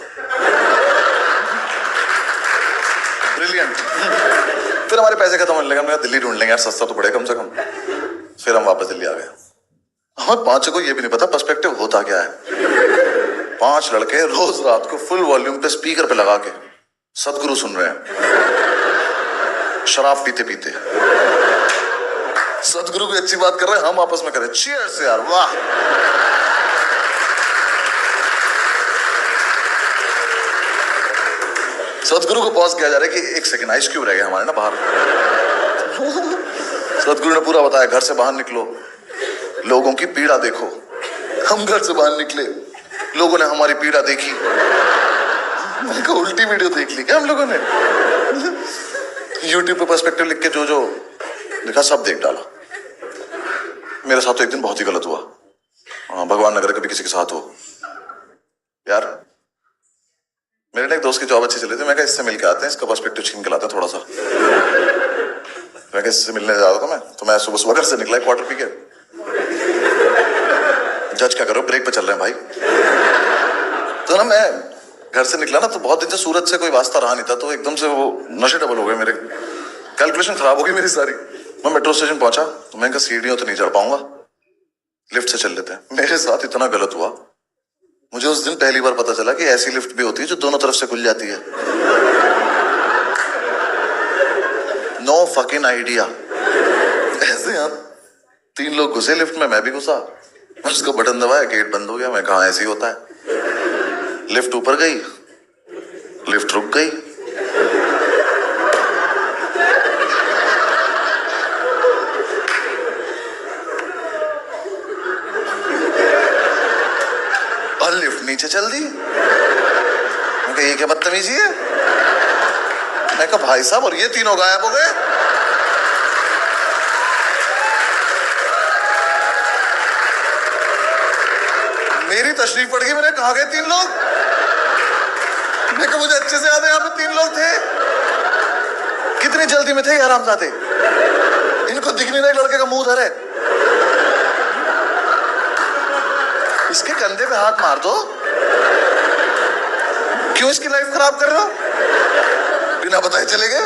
Speaker 1: ब्रिलियंट। फिर हमारे पैसे खत्म होने लगे, हमने कहा दिल्ली ढूंढ लेंगे यार, सस्ता तो पड़े कम से कम। फिर हम वापस दिल्ली आ गए। हमें 5 को ये भी नहीं पता पर्सपेक्टिव होता क्या है। 5 लड़के रोज रात को फुल वॉल्यूम पे स्पीकर पे लगा के सदगुरु सुन रहे हैं, शराब पीते पीते। सदगुरु भी अच्छी बात कर रहे हैं, हम आपस में करें चीयर्स यार, वाह। सदगुरु को पॉज किया जा रहा है कि 1 सेकंड, आइस क्यूब रह गया हमारे ना बाहर। सदगुरु ने पूरा बताया, घर से बाहर निकलो, लोगों की पीड़ा देखो। हम घर से बाहर निकले, लोगों ने हमारी पीड़ा देखी। मैंने कहा उल्टी वीडियो देख ली क्या हम लोगों ने? यूट्यूब पे पर्सपेक्टिव लिख के जो जो लिखा सब देख डाला। मेरे साथ तो एक दिन बहुत ही गलत हुआ। भगवान न करे कभी किसी के साथ हो। यार मेरे ना एक दोस्त की जॉब अच्छी चली थी। मैं कहा इससे मिल के आते हैं, इसका पर्सपेक्टिव छीन के लाते हैं थोड़ा सा। मैं कहा इससे मिलने जा रहा था मैं, तो मैं सुबह सुबह घर से निकला क्वार्टर पी के। जज क्या करो, ब्रेक पे चल रहे हैं भाई। तो ना मैं घर से निकला ना, तो बहुत दिन से सूरत से कोई वास्ता रहा नहीं था, तो एकदम से वो नशे डबल हो गए मेरे, कैलकुलेशन खराब हो गई मेरी सारी। मैं मेट्रो स्टेशन पहुंचा, तो मैं कहा सीढ़ियों तो नहीं चढ़ पाऊंगा, लिफ्ट से चल लेते हैं। मेरे साथ इतना गलत हुआ, मुझे उस दिन पहली बार पता चला कि ऐसी लिफ्ट भी होती है जो दोनों तरफ से खुल जाती है। No fucking idea. ऐसे यहाँ 3 लोग घुसे लिफ्ट में, मैं भी घुसा। उसका बटन दबाया, गेट बंद हो गया। मैं कहा ऐसे ही होता है। लिफ्ट ऊपर गई, लिफ्ट रुक गई। और लिफ्ट नीचे चल दी। मैं कहा ये क्या बदतमीजी है? मैं कहा भाई साहब, और ये तीनों गायब हो गए। मेरी तशरीफ पड़ गई। मैंने कहा गए 3 लोग? मैं कहा मुझे अच्छे से याद है यहाँ पे 3 लोग थे। कितनी जल्दी में थे यार हरामजादे, इनको दिख नहीं रहा लड़के का मुंह धरे। इसके कंधे पे हाथ मार दो, क्यों इसकी लाइफ खराब कर रहे हो? बिना बताए चले गए।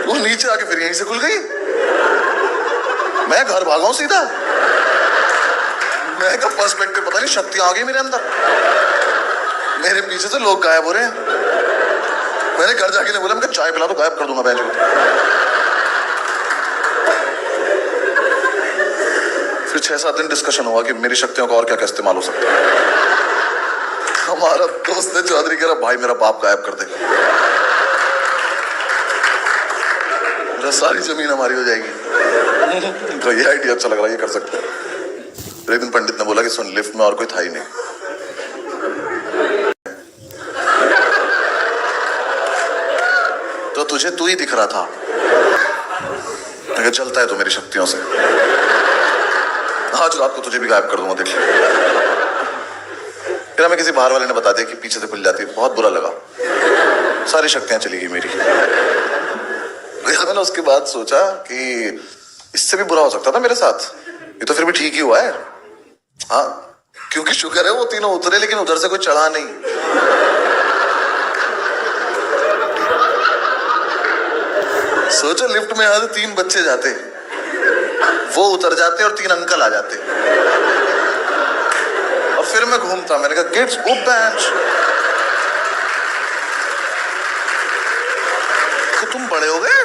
Speaker 1: वो नीचे आके फिर यहीं से खुल गई। मैं घर भागा हूं सीधा। मैं का पर्सपेक्टिव पता नहीं शक्तियां आ गई मेरे अंदर। मेरे पीछे से लोग गायब हो रहे हैं। मैंने घर जाके नहीं बोला, मैं चाय पिला तो गायब कर दूंगा बेंच को। फिर 6-7 दिन डिस्कशन हुआ कि मेरी शक्तियों का और क्या क्या इस्तेमाल हो सकता है। हमारा दोस्त ने चौधरी कह रहा भाई मेरा बाप गायब कर दे, मेरा सारी जमीन हमारी हो जाएगी। तो ये आइडिया अच्छा लग रहा है, ये कर सकते हैं। फिर एक दिन पंडित ने बोला कि सुन, लिफ्ट में और कोई था ही नहीं। तो तुझे तू ही दिख रहा था। मैं चलता है तो मेरी शक्तियों से आज रात को तुझे भी गायब कर दूंगा, देख। फिर हमें किसी बाहर वाले ने बता दिया कि पीछे से खुल जाती है। बहुत बुरा लगा, सारी शक्तियां चली गई मेरी। मैंने उसके बाद सोचा कि इससे भी बुरा हो सकता था मेरे साथ, ये तो फिर भी ठीक ही हुआ है। हाँ, क्योंकि शुक्र है वो तीनों उतरे, लेकिन उधर से कोई चढ़ा नहीं। सोचो लिफ्ट में यहाँ 3 बच्चे जाते, वो उतर जाते और 3 अंकल आ जाते, और फिर मैं घूमता। मैंने कहा किड्स गो बेंच। तो तुम बड़े हो गए,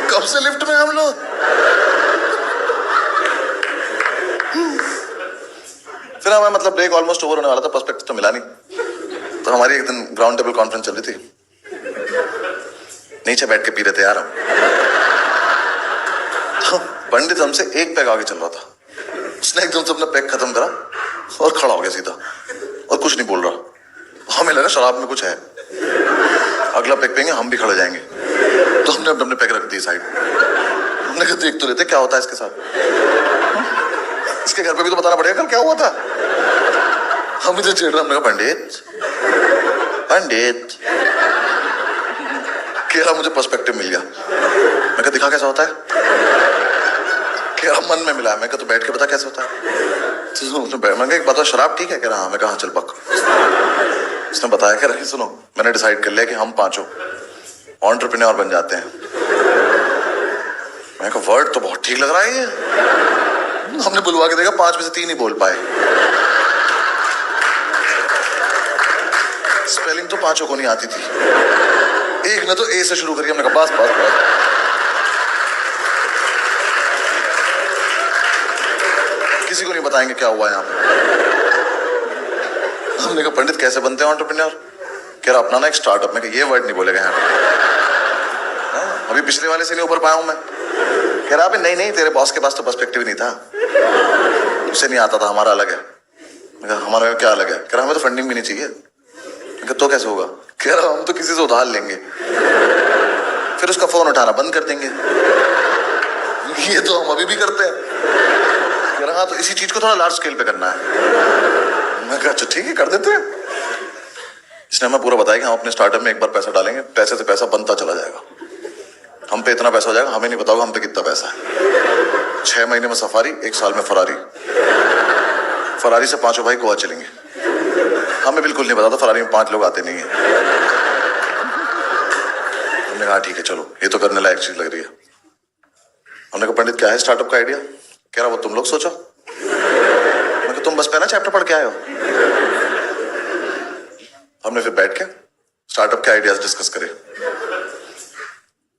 Speaker 1: कब से लिफ्ट में हम लोग। फिर हमें मतलब ब्रेक ऑलमोस्ट ओवर होने वाला था, पर्सपेक्टिव तो मिला नहीं। तो हमारी एक दिन ग्राउंड टेबल कॉन्फ्रेंस चल रही थी, नीचे बैठ के पी रहे थे यार हम। तो पंडित हमसे एक पैग आगे चल रहा था। उसने एकदम से अपना पैग खत्म करा और खड़ा हो गया सीधा, और कुछ नहीं बोल रहा। हमें लगा शराब में कुछ है, अगला पैग पिएंगे हम भी खड़े जाएंगे। तो हमने अपने पैग रख दिए साइड। हमने कहा देख तो लेते क्या होता है इसके साथ। इसके घर पे भी तो बताना पड़ेगा कल क्या हुआ था। हम इधर चिढ़ रहे, हमने कहा पंडित पंडित। कह रहा मुझे पर्सपेक्टिव मिल गया। मैं कहा दिखा कैसा होता है। कह रहा मन में मिला। मैं कहा तो बैठ के बता कैसे होता है। मैं कहा एक बात, शराब ठीक है। कह रहा हाँ। मैं कहा चल बक। उसने बताया, कह रहा सुनो मैंने डिसाइड कर लिया कि हम पांचों एंटरप्रेन्योर बन जाते हैं। मैं कहा वर्ड तो बहुत ठीक लग रहा है ये। हमने बुलवा के देखा, 5 में से 3 ही बोल पाए। स्पेलिंग तो 5 को नहीं आती थी। एक ने तो ए से शुरू करी। हमने कहा बस बस बस। किसी को नहीं बताएंगे क्या हुआ यहाँ पे। हमने कहा पंडित कैसे बनते हैं एंटरप्रेन्योर। कह रहा अपना ना एक स्टार्टअप। में ये वर्ड नहीं बोलेगा यहाँ पे। अभी पिछले वाले से नहीं ऊपर पाया हूं मैं। कह रहा नहीं नहीं तेरे बॉस के पास तो पर्सपेक्टिव नहीं था, उसे नहीं आता था, हमारा अलग है। मैं कहा हमारा क्या अलग है। कह रहा हमें तो फंडिंग भी नहीं चाहिए। मैं कहा तो कैसे होगा। कह रहा हम तो किसी से उधार लेंगे, फिर उसका फोन उठाना बंद कर देंगे। ये तो हम अभी भी करते हैं। कह रहा हाँ तो इसी चीज को थोड़ा लार्ज स्केल पे करना है। मैं कहा अच्छा ठीक है कर देते हैं। इसने हमें पूरा बताया कि हम अपने स्टार्टअप में एक बार पैसा डालेंगे, पैसे से पैसा बनता चला जाएगा। हम पे इतना पैसा हो जाएगा, हमें नहीं पता होगा हम पे कितना पैसा है। 6 महीने में सफारी, 1 साल में फरारी। फरारी से 5 भाई गोवा चलेंगे। हमें बिल्कुल नहीं पता था फरारी में 5 लोग आते नहीं है। हमने कहा ठीक है चलो ये तो करने लायक चीज लग रही है। हमने कहा पंडित क्या है स्टार्टअप का आइडिया। कह रहा वो तुम लोग सोचो। मैं कहा तुम बस पहला चैप्टर पढ़ के आए हो। हमने फिर बैठ के स्टार्टअप के आइडियाज डिस्कस करे।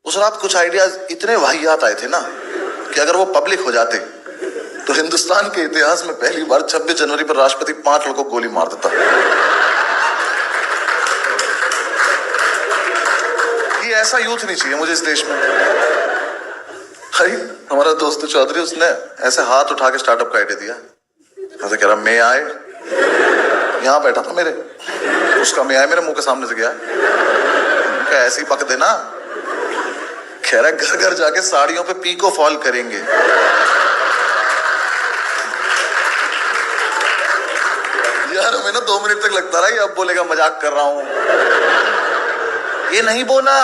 Speaker 1: उस रात कुछ आइडियाज इतने वाहियात आए थे ना कि अगर वो पब्लिक हो जाते तो हिंदुस्तान के इतिहास में पहली बार 26 जनवरी पर राष्ट्रपति 5 लोगों को गोली मार देता। ये ऐसा यूथ नहीं चाहिए मुझे इस देश में। भाई हमारा दोस्त चौधरी, उसने ऐसे हाथ उठा के स्टार्टअप का आइडिया दिया। ऐसे कह रहा मैं आए, यहां बैठा था मेरे, उसका मैं आए मेरे मुंह के सामने से गया। ऐसे ही पक देना। कह रहा घर घर जाके साड़ियों पे पीको फॉल करेंगे। यार हमें ना 2 मिनट तक लगता रहा अब बोलेगा मजाक कर रहा हूं। ये नहीं बोला।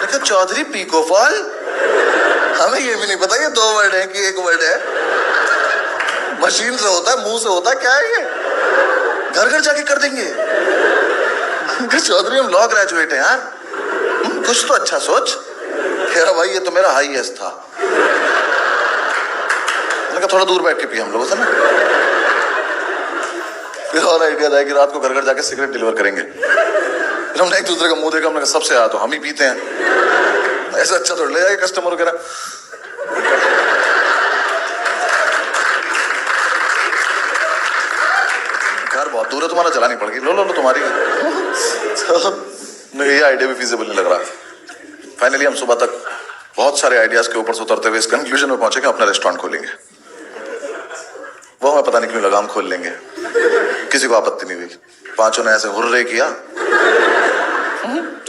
Speaker 1: देखो चौधरी पीको फॉल, हमें ये भी नहीं पता ये 2 वर्ड है कि 1 वर्ड है। मशीन से होता है, मुंह से होता है, क्या है ये। घर घर जाके कर देंगे। चौधरी हम लॉ ग्रेजुएट हैं यार, कुछ तो अच्छा सोच। कह रहा भाई ये तो मेरा हाईएस्ट था। मैंने कहा थोड़ा दूर बैठ के पिए हम लोगों से ना। फिर और आइडिया था कि रात को घर घर जाके सिगरेट डिलीवर करेंगे। फिर हमने एक दूसरे का मुंह देखा, हमने कहा सबसे आया तो हम ही पीते हैं, ऐसा अच्छा थोड़ा ले जाएगा कस्टमर वगैरह। घर बहुत दूर है, तुम्हारा जलानी पड़ेगी, लो लो लो तुम्हारी। ये आइडिया भी फीजिबल नहीं लग रहा। फाइनली हम सुबह तक बहुत सारे आइडियाज के ऊपर से उतरते हुए इस कंक्लूजन में पहुंचे कि अपना रेस्टोरेंट खोलेंगे। वो हमें पता नहीं क्यों लगा हम खोल लेंगे, किसी को आपत्ति नहीं हुई। पांचों ने ऐसे हुर्रे किया,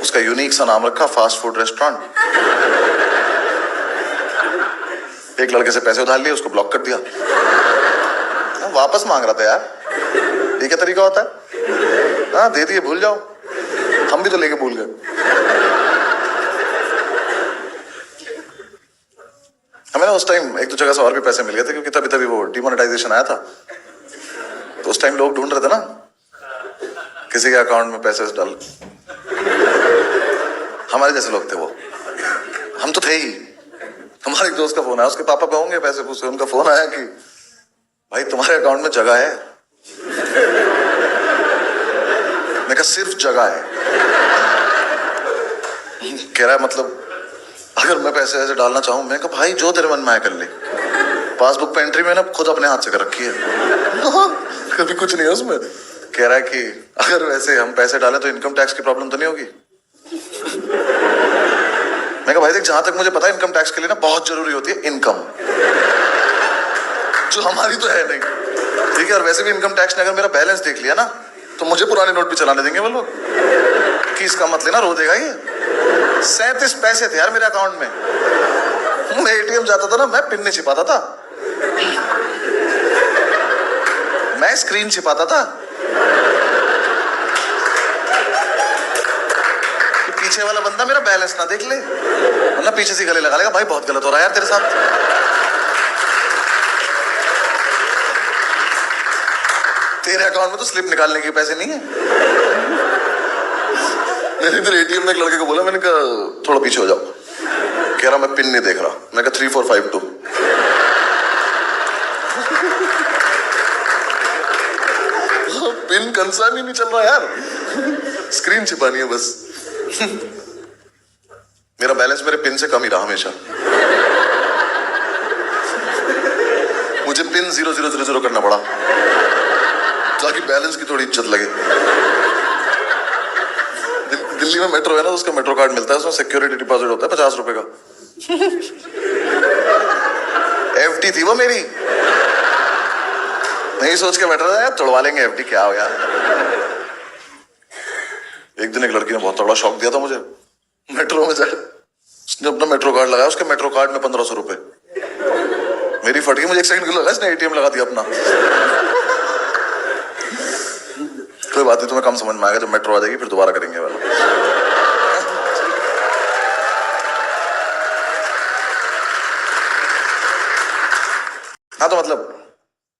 Speaker 1: उसका यूनिक सा नाम रखा फास्ट फूड रेस्टोरेंट। एक लड़के से पैसे उधार लिए, उसको ब्लॉक कर दिया, वापस मांग रहा था यार। ये क्या तरीका होता है? हाँ दे दिए, भूल जाओ। हम भी तो लेके भूल गए। हमें ना उस टाइम एक दो जगह से और भी पैसे मिल गए थे, क्योंकि तभी तभी वो डिमोनेटाइजेशन आया था। तो उस टाइम लोग ढूंढ रहे थे ना किसी के अकाउंट में पैसे डाल। हमारे जैसे लोग थे वो, हम तो थे ही। हमारे एक दोस्त का फोन आया, उसके पापा पे होंगे पैसे पूछे, उनका फोन आया कि भाई तुम्हारे अकाउंट में जगह है। मैं कहा सिर्फ जगह है? कह रहा है मतलब अगर मैं पैसे ऐसे डालना चाहूं? मैं कहा भाई जो तेरे मन में आए कर ले, पासबुक पे एंट्री में ना खुद अपने हाथ से कर रखी है। कभी कुछ नहीं है उसमें। कह रहा है कि अगर वैसे हम पैसे डालें तो इनकम टैक्स की प्रॉब्लम तो नहीं होगी? मैं कहा भाई देख, जहां तक मुझे पता है इनकम टैक्स के लिए ना बहुत जरूरी होती है इनकम, जो हमारी तो है नहीं, ठीक है। और वैसे भी इनकम टैक्स ने अगर मेरा बैलेंस देख लिया ना तो मुझे पुराने नोट भी चलाने देंगे वो लोग कि इसका मत लेना, रो देगा ये। 37 पैसे थे यार मेरे अकाउंट में। मैं एटीएम जाता था ना, मैं पिन नहीं छिपाता था, मैं स्क्रीन छिपाता था कि पीछे वाला बंदा मेरा बैलेंस ना देख ले, वरना पीछे से गले लगा लेगा, भाई बहुत गलत हो रहा है यार तेरे साथ। तेरे अकाउंट में तो स्लिप निकालने के पैसे नहीं है। मैंने इधर एटीएम में एक लड़के को बोला, मैंने कहा थोड़ा पीछे हो जाओ। कह रहा मैं पिन नहीं देख रहा। मैं कहा 3452। पिन कंसर्न ही नहीं चल रहा यार, स्क्रीन छिपानी है बस। मेरा बैलेंस मेरे पिन से कम ही रहा हमेशा। मुझे पिन 0000 करना पड़ा ताकि बैलेंस की थोड़ी इज्जत लगे। दिल्ली में मेट्रो है ना, उसका मेट्रो कार्ड मिलता है, उसमें सिक्योरिटी डिपॉजिट होता है 50 रुपए का। एफडी थी वो मेरी, नहीं सोच के बैठ रहा था यार तोड़वा लेंगे एफडी, क्या हो यार। एक दिन एक लड़की ने बहुत तगड़ा शौक दिया था मुझे, मेट्रो में जाए, उसने अपना मेट्रो कार्ड लगाया, उसके मेट्रो कार्ड में 1500 रुपए। मेरी फट गई, मुझे एक सेकंड के लगा इसने एटीएम लगा दिया अपना। कोई बात नहीं, तुम्हें कम समझ में आएगा, जब मेट्रो आ जाएगी फिर दोबारा करेंगे वाला। हाँ तो मतलब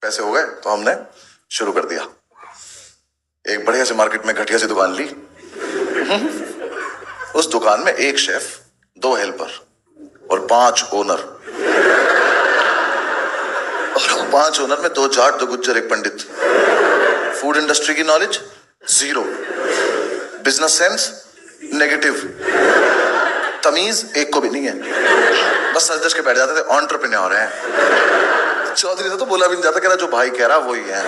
Speaker 1: पैसे हो गए तो हमने शुरू कर दिया। एक बढ़िया से मार्केट में घटिया सी दुकान ली। उस दुकान में एक शेफ, 2 हेल्पर और 5 ओनर। और 5 ओनर में 2 जाट, 2 गुज्जर, 1 पंडित। फूड इंडस्ट्री की नॉलेज 0, बिजनेस सेंस नेगेटिव, तमीज एक को भी नहीं है। बस सच के बैठ जाते थे, एंटरप्रेन्योर हैं। चौधरी से तो बोला भी नहीं जाता, कह रहा जो भाई कह रहा वही है।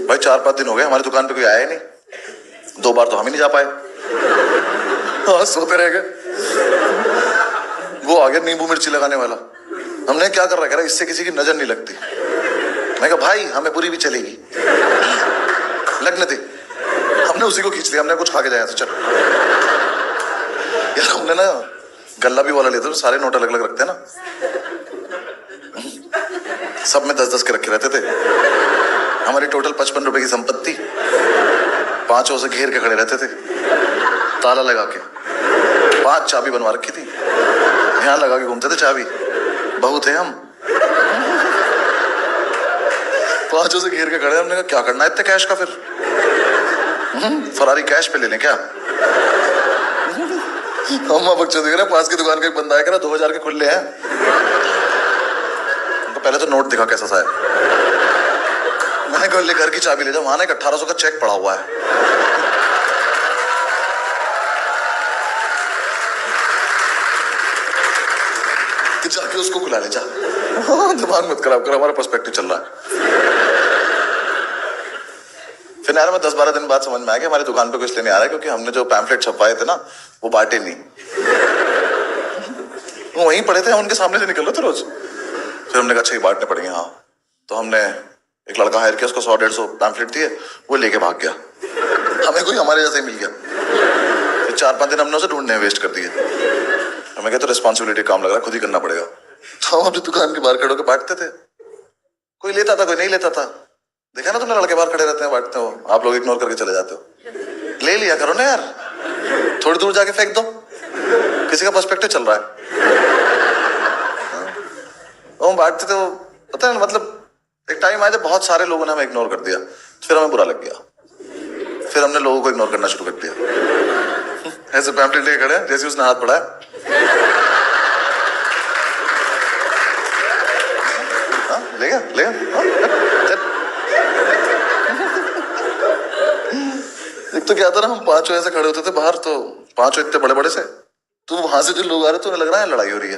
Speaker 1: भाई 4-5 दिन हो गए हमारी दुकान पे कोई आया ही नहीं। 2 बार तो हम ही नहीं जा पाए। हाँ सोते रह गए। वो आ गया नींबू मिर्ची लगाने वाला। हमने क्या कर रहा, कह रहा इससे किसी की नजर नहीं लगती। मैं कहा भाई हमें पूरी भी चलेगी, लगने दे। हमने उसी को खींच लिया, हमने कुछ खा के जाया तो चल यार। हमने ना गल्ला भी वाला लेते थे, सारे नोट अलग अलग रखते हैं ना, सब में 10-10 के रखे रहते थे। हमारी टोटल 55 रुपए की संपत्ति 5 से घेर के खड़े रहते थे, ताला लगा के। 5 चाबी बनवा रखी थी, यहाँ लगा के घूमते थे चाबी। बहू थे हम। पांचों से घेर के खड़े। हमने कहा क्या करना है इतने कैश का फिर? फरारी कैश पे ले लें क्या? अम्मा बच्चे देख रहे, पास की दुकान का एक बंदा आया, 2000 के खुले हैं। तो पहले तो नोट दिखा कैसा सा है। मैंने कहा ले घर की चाबी ले जाओ, वहां ना 1800 का चेक पड़ा हुआ है। कि जाके उसको खुला ले जा। दिमाग मत खराब कर, हमारा पर्सपेक्टिव चल रहा है। फिर यार मैं 10-12 दिन बाद समझ में आया कि हमारी दुकान पे कुछ लेने आ रहा है, क्योंकि हमने जो पैम्फलेट छपवाए थे ना वो बांटे नहीं। वो वहीं पड़े थे, हम उनके सामने से निकल रहे थे रोज। फिर हमने कहा अच्छा ये बांटने पड़ेंगे। हाँ, तो हमने एक लड़का हायर किया, उसको 100-150 पैम्फलेट दिए, वो लेके भाग गया। हमें कोई हमारे जैसे ही मिल गया। फिर 4-5 दिन हमने उसे ढूंढने वेस्ट कर दिए। हमें कहते तो रिस्पॉन्सिबिलिटी काम लग रहा है, खुद ही करना पड़ेगा। तो हम अपनी दुकान के बाहर खड़े होकर बांटते थे। कोई लेता था, कोई नहीं लेता था। देखा ना तुमने, लड़के बाहर खड़े रहते हैं, बांटते हो, आप लोग इग्नोर करके चले जाते हो। ले लिया करो ना यार, थोड़ी दूर जाके फेंक दो, किसी का पर्सपेक्टिव चल रहा है। तो हम बांटते थे, पता है मतलब एक टाइम आया जब बहुत सारे लोगों ने हमें इग्नोर कर दिया, फिर हमें बुरा लग गया। फिर हमने लोगों को इग्नोर करना शुरू कर दिया। ऐसे पैम्पलेट लेके खड़े हैं जैसे उसने हाथ बढ़ाया। लेगा लेगा एक तो क्या था ना, हम पांचों ऐसे खड़े होते थे बाहर, तो पांचों इतने बड़े बड़े से, तो वहां से जो लोग आ रहे थे उन्हें लग रहा है लड़ाई हो रही है,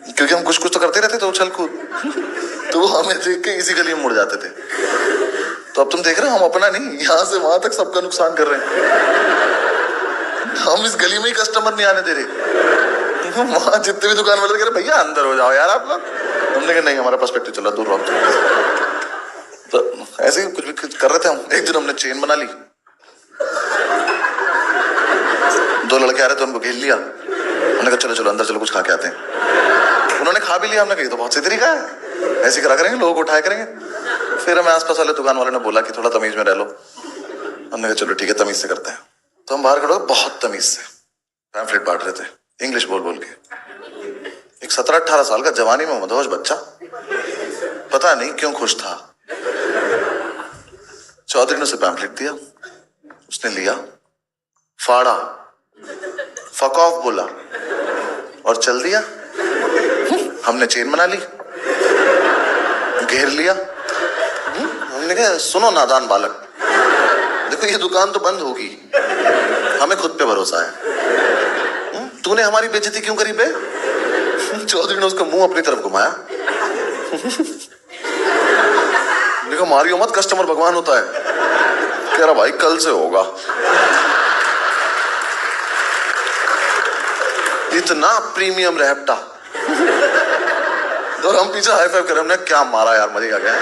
Speaker 1: क्योंकि हम कुछ कुछ तो करते रहते थे उछल कूद। तो वो हमें देख के इसी गली में मुड़ जाते थे। तो अब तुम देख रहे हो, हम अपना नहीं, यहाँ से वहां तक सबका नुकसान कर रहे हैं। हम इस गली में ही कस्टमर नहीं आने दे रहे। वहां जितने भी दुकान वाले कह रहे भैया अंदर हो जाओ यार आप लोग। हमने कहा नहीं, हमारा पर्सपेक्टिव चल रहा, दूर रहो। तो ऐसे ही कुछ भी कर रहे थे हम। एक दिन हमने चेन बना ली, 2 लड़के आ रहे थे, उनको घेर लिया। हमने कहा चलो चलो अंदर चलो, कुछ खा के आते हैं। उन्होंने खा भी लिया। हमने कहा तो बहुत सही तरीका है, ऐसे करा करेंगे, लोगों को उठाया करेंगे। फिर हमें आसपास वाले दुकान वाले ने बोला कि थोड़ा तमीज में रह लो। हमने कहा चलो ठीक है, तमीज से करते हैं। तो हम बाहर खड़े बहुत तमीज से पैम्फलेट बांट रहे थे, इंग्लिश बोल बोल के। एक 17-18 साल का जवानी में मदहोश बच्चा, पता नहीं क्यों खुश था। चौधरी ने उसे पैम्फलेट दिया, उसने लिया, फाड़ा, फक ऑफ बोला और चल दिया। हमने चेन बना ली, घेर लिया। हमने कहा सुनो नादान बालक, देखो ये दुकान तो बंद होगी, हमें खुद पे भरोसा है। तूने हमारी बेइज्जती क्यों करी बे? चौधरी ने उसका मुंह अपनी तरफ घुमाया। देखो मारियो मत, कस्टमर भगवान होता है। कह रहा भाई कल से होगा। इतना प्रीमियम रहपटा। तो हम पीछे हाई फाइव कर, हमने क्या मारा यार, मजे आ गया।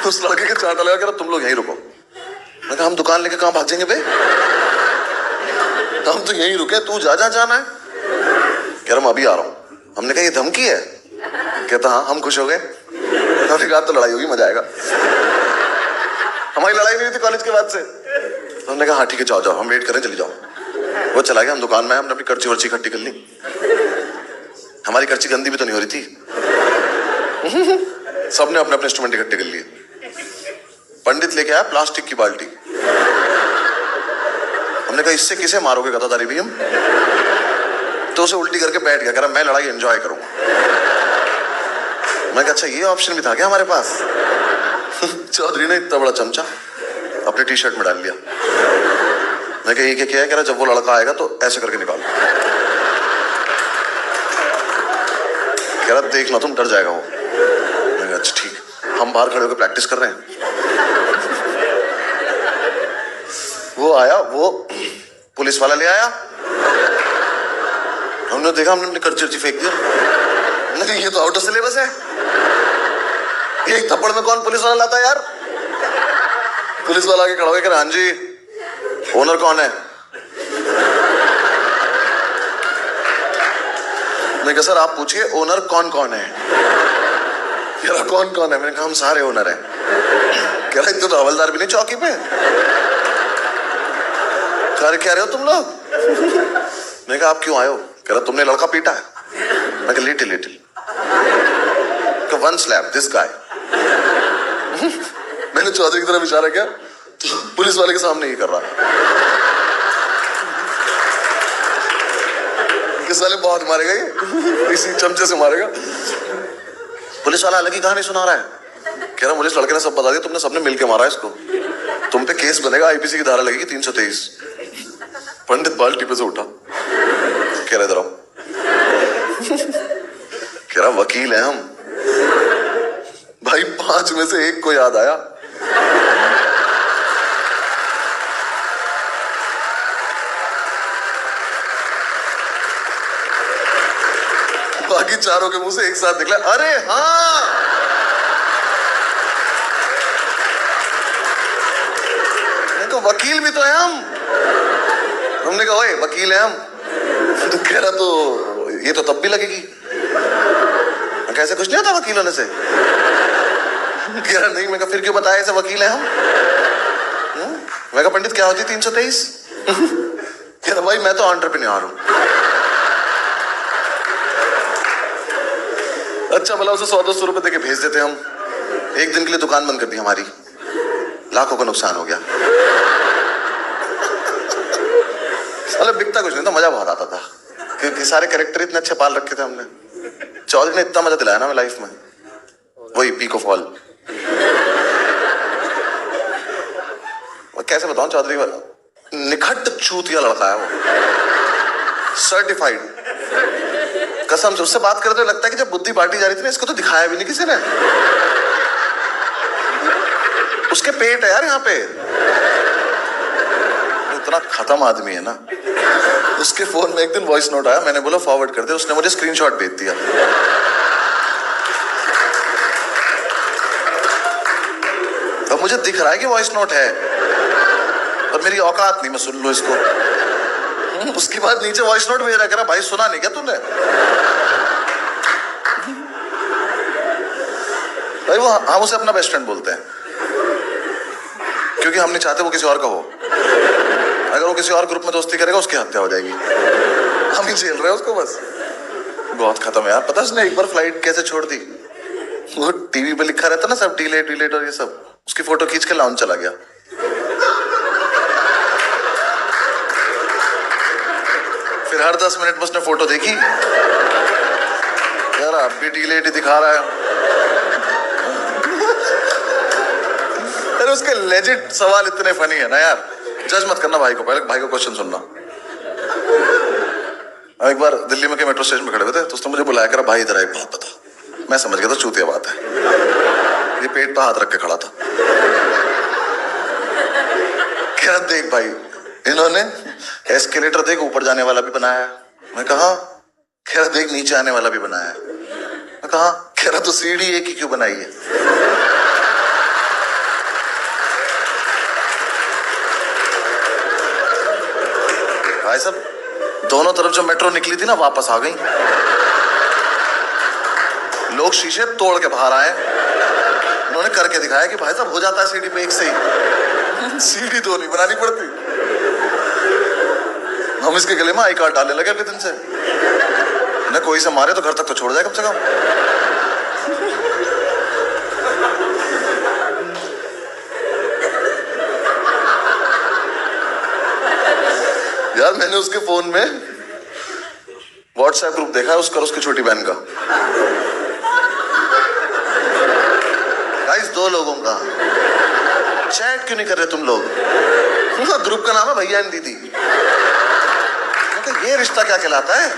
Speaker 1: तो उस लड़के के चांटा लगा, कह रहा तुम लोग यहीं रुको। मैं कहा हम दुकान लेके कहां भाग जाएंगे बे? हम तो यहीं रुके, तू जा जाना है। कह रहा मैं अभी आ रहा हूं। हमने कहा ये धमकी है? कहता हाँ। हम खुश हो गए। हमने कहा तो लड़ाई होगी, मजा आएगा। हमारी लड़ाई नहीं हुई थी कॉलेज के बाद से। तो हमने कहा हाँ ठीक है, जाओ जाओ, हम वेट करें, चली जाओ। वो चला गया, हम दुकान में, हमने अपनी कर्ची वर्ची इकट्ठी कर ली। हमारी कर्ची गंदी भी तो नहीं हो रही थी। सबने अपने अपने इंस्ट्रूमेंट इकट्ठे कर लिए। पंडित लेके आया प्लास्टिक की बाल्टी। हमने कहा इससे किसे मारोगे गदादारी भी हम? तो उसे उल्टी करके बैठ गया, कह रहा मैं लड़ाई एंजॉय करूंगा। मैं कहा अच्छा ये ऑप्शन भी था क्या हमारे पास? चौधरी ने इतना बड़ा चमचा अपने टी शर्ट में डाल लिया। मैं कहा ये क्या है? कह रहा जब वो लड़का आएगा तो ऐसे करके निकाल। कह रहा देखना तुम, डर जाएगा वो। मैं कहा अच्छा ठीक। हम बाहर खड़े होकर प्रैक्टिस कर रहे हैं। वो आया, वो पुलिस वाला ले आया। हमने देखा, हमने अपनी कर्ची फेंक दिया। ये तो आउट ऑफ सिलेबस है, एक थप्पड़ में कौन पुलिस वाला लाता है यार? पुलिस वाला आके खड़ा हो गया, हाँ जी ओनर कौन है? मैं कहा सर आप पूछिए ओनर कौन कौन है। कह रहा कौन कौन है? मैंने कहा हम सारे ओनर हैं। कह रहा तो हवलदार भी नहीं चौकी पे? कर क्या रहे हो तुम लोग? मैंने कहा आप क्यों आए हो? कह रहा तुमने लड़का पीटा है। मैं कहा little little. One slap this guy. मैंने चौधरी की तरफ इशारा किया, पुलिस वाले के सामने ही कर रहा, इस वाले बहुत मारेगा ये, इसी चमचे से मारेगा। पुलिस वाला अलग ही कहानी सुना रहा है, कह रहा मुझे लड़के ने सब बता दिया, तुमने सबने मिलके मारा है इसको, तुम पे केस बनेगा, आईपीसी की धारा लगेगी 323। पंडित बाल्टी पे से उठा, कह रहा इधर आओ, कह रहा वकील है हम। भाई 5 में से 1 को याद आया। बाकी चारों के मुंह से एक साथ निकला, अरे हाँ, तो वकील भी तो है हम। हमने कहा ओए वकील है हम, तो कह रहा तो ये तो तब भी लगेगी, कैसे कुछ नहीं होता वकील होने से। कह रहा नहीं, मैं कहा फिर क्यों बताया ऐसे वकील है हम। मैं कहा पंडित क्या होती 323। कह रहा भाई मैं तो एंटरप्रेन्योर हूं। अच्छा भला उसे 100-200 रुपए देके भेज देते हम, एक दिन के लिए दुकान बंद कर दी हमारी, लाखों का नुकसान हो गया। मतलब बिकता कुछ नहीं था, मजा बहुत आता था, क्योंकि सारे कैरेक्टर इतने अच्छे पाल रखे थे हमने। चौधरी ने इतना मजा दिलाया ना मैं लाइफ में, वही पीक ऑफ ऑल। कैसे बताऊं, चौधरी निखट चूतिया लड़का है वो, सर्टिफाइड। कसम से उससे बात करते लगता है कि जब बुद्धि बांटी जा रही थी ना, इसको तो दिखाया भी नहीं किसी ने। उसके पेट है यार यहाँ पे, इतना खत्म आदमी है ना। उसके फोन में एक दिन वॉइस नोट आया, मैंने बोला फॉरवर्ड कर दे, उसने मुझे स्क्रीनशॉट भेज दिया। अब मुझे दिख रहा है कि वॉइस नोट है, और मेरी औकात नहीं मैं सुन लूं इसको। उसके बाद नीचे वॉइस नोट भेज रहा, कह रहा भाई सुना नहीं क्या तूने। भाई वो हम उसे अपना बेस्ट फ्रेंड बोलते हैं, क्योंकि हम नहीं चाहते वो किसी और का हो। अगर वो किसी और ग्रुप में दोस्ती करेगा उसकी हत्या हो जाएगी, हम ही झेल रहे हैं उसको बस। बहुत खत्म है यार। पता उसने एक बार फ्लाइट कैसे छोड़ दी, वो टीवी पे लिखा रहता ना सब डिलेट डिलेट और ये सब, उसकी फोटो खींच के लाउंज चला गया। फिर हर 10 मिनट में उसने फोटो देखी, यार अब भी डिलेट ही दिखा रहा है। अरे उसके लेजिट सवाल इतने फनी है ना यार, जज मत करना भाई को, पहले भाई को क्वेश्चन सुनना। एक बार दिल्ली में के मेट्रो स्टेशन पे खड़े हुए थे, तो उसने मुझे बुलाया, करा भाई इधर एक बात बता। मैं समझ गया था चूतिया बात है, ये पेट पे हाथ रख के खड़ा था। कह रहा देख भाई, इन्होंने एस्केलेटर देख ऊपर जाने वाला भी बनाया है। मैं कहा, कह रहा देख नीचे आने वाला भी बनाया है। मैं कहा, कह रहा तो सीढ़ी एक ही क्यों बनाई है। भाई साहब दोनों तरफ जो मेट्रो निकली थी ना, वापस आ गई। लोग शीशे तोड़ के बाहर आए, उन्होंने करके दिखाया कि भाई साहब हो जाता है सीढ़ी पे एक से ही, सीढ़ी तो नहीं बनानी पड़ती। हम इसके गले में आई कार्ड डालने लगे अगले दिन से, न कोई से मारे तो घर तक तो छोड़ जाए कम से कम। यार मैंने उसके फोन में व्हाट्सएप ग्रुप देखा है उसका, उसकी छोटी बहन का, गाइस 2 लोगों का चैट क्यों नहीं कर रहे तुम लोग। उनका ग्रुप का नाम है भैया एंड दीदी। ये रिश्ता क्या कहलाता है,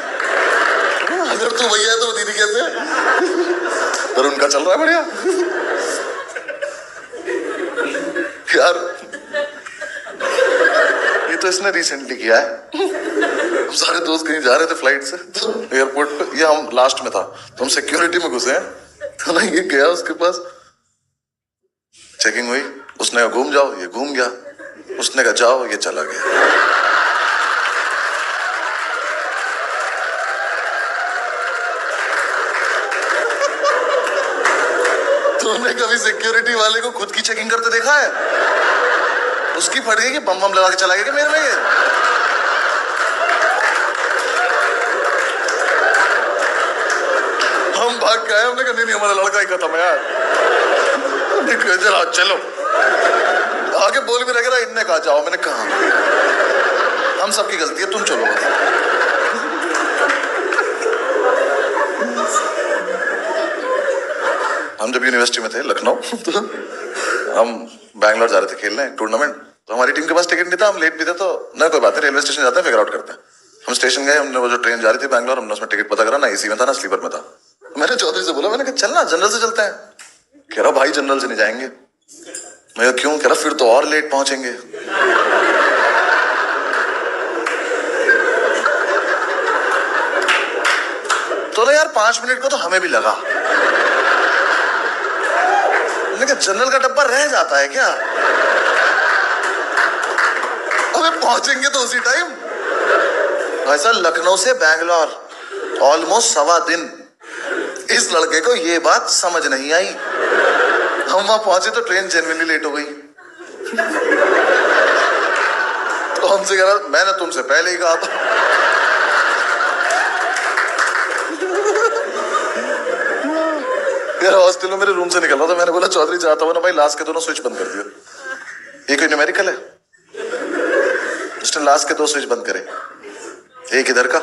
Speaker 1: अगर तू भैया है तो दीदी कैसे है। पर उनका चल रहा है बढ़िया। यार ये तो इसने रिसेंटली किया है। हम सारे दोस्त कहीं जा रहे थे फ्लाइट से, तो एयरपोर्ट पे, ये हम लास्ट में था, तो हम सिक्योरिटी में घुसे हैं, तो ना ये गया उसके पास, चेकिंग हुई, उसने कहा घूम जाओ, ये घूम गया, उसने कहा जाओ, ये चला गया। तुमने कभी सिक्योरिटी वाले को खुद की चेकिंग करते देखा है? उसकी फट गई कि बम बम लगा के चला गया कि मेरे में ये। हम भाग के आए, हमने कहा नहीं हमारा लड़का ही खत्म है यार, जरा चलो। आगे बोल भी रहा, इनने कहा जाओ, मैंने कहा हम सबकी गलती है, तुम चलो बस। हम जब यूनिवर्सिटी में थे लखनऊ, तो हम बैंगलोर जा रहे थे खेलने टूर्नामेंट, तो हमारी टीम के पास टिकट नहीं था, हम लेट भी थे, तो ना कोई बात है, रेलवे स्टेशन जाते हैं फिगर आउट करते हैं। हम स्टेशन गए, हमने वो जो ट्रेन जा रही थी बैंगलोर, हमने उसमें टिकट पता करा, ना एसी में था ना स्लीपर में था। मैंने चौधरी से बोला, मैंने कहा चलना जनरल से चलते हैं। कह रहा भाई जनरल से नहीं जाएंगे। मैं कहा क्यों? कह रहा फिर तो और लेट पहुंचेंगे। तो ना यार 5 मिनट को तो हमें भी लगा, लेकिन जनरल का डब्बा रह जाता है क्या? अबे पहुंचेंगे तो उसी टाइम। ऐसा लखनऊ से बैंगलोर ऑलमोस्ट 1.25 दिन। इस लड़के को ये बात समझ नहीं आई। हम वहां पहुंचे तो ट्रेन जेन्युइनली लेट हो गई। तो हमसे कह रहा, मैंने तुमसे पहले ही कहा था। यार हॉस्टल में मेरे रूम से निकल रहा था, मैंने बोला चौधरी चाहता हूं ना भाई, लास्ट के दोनों स्विच बंद कर दियो। ये कोई न्यूमेरिकल है? उसने लास्ट के 2 स्विच बंद करे, एक इधर का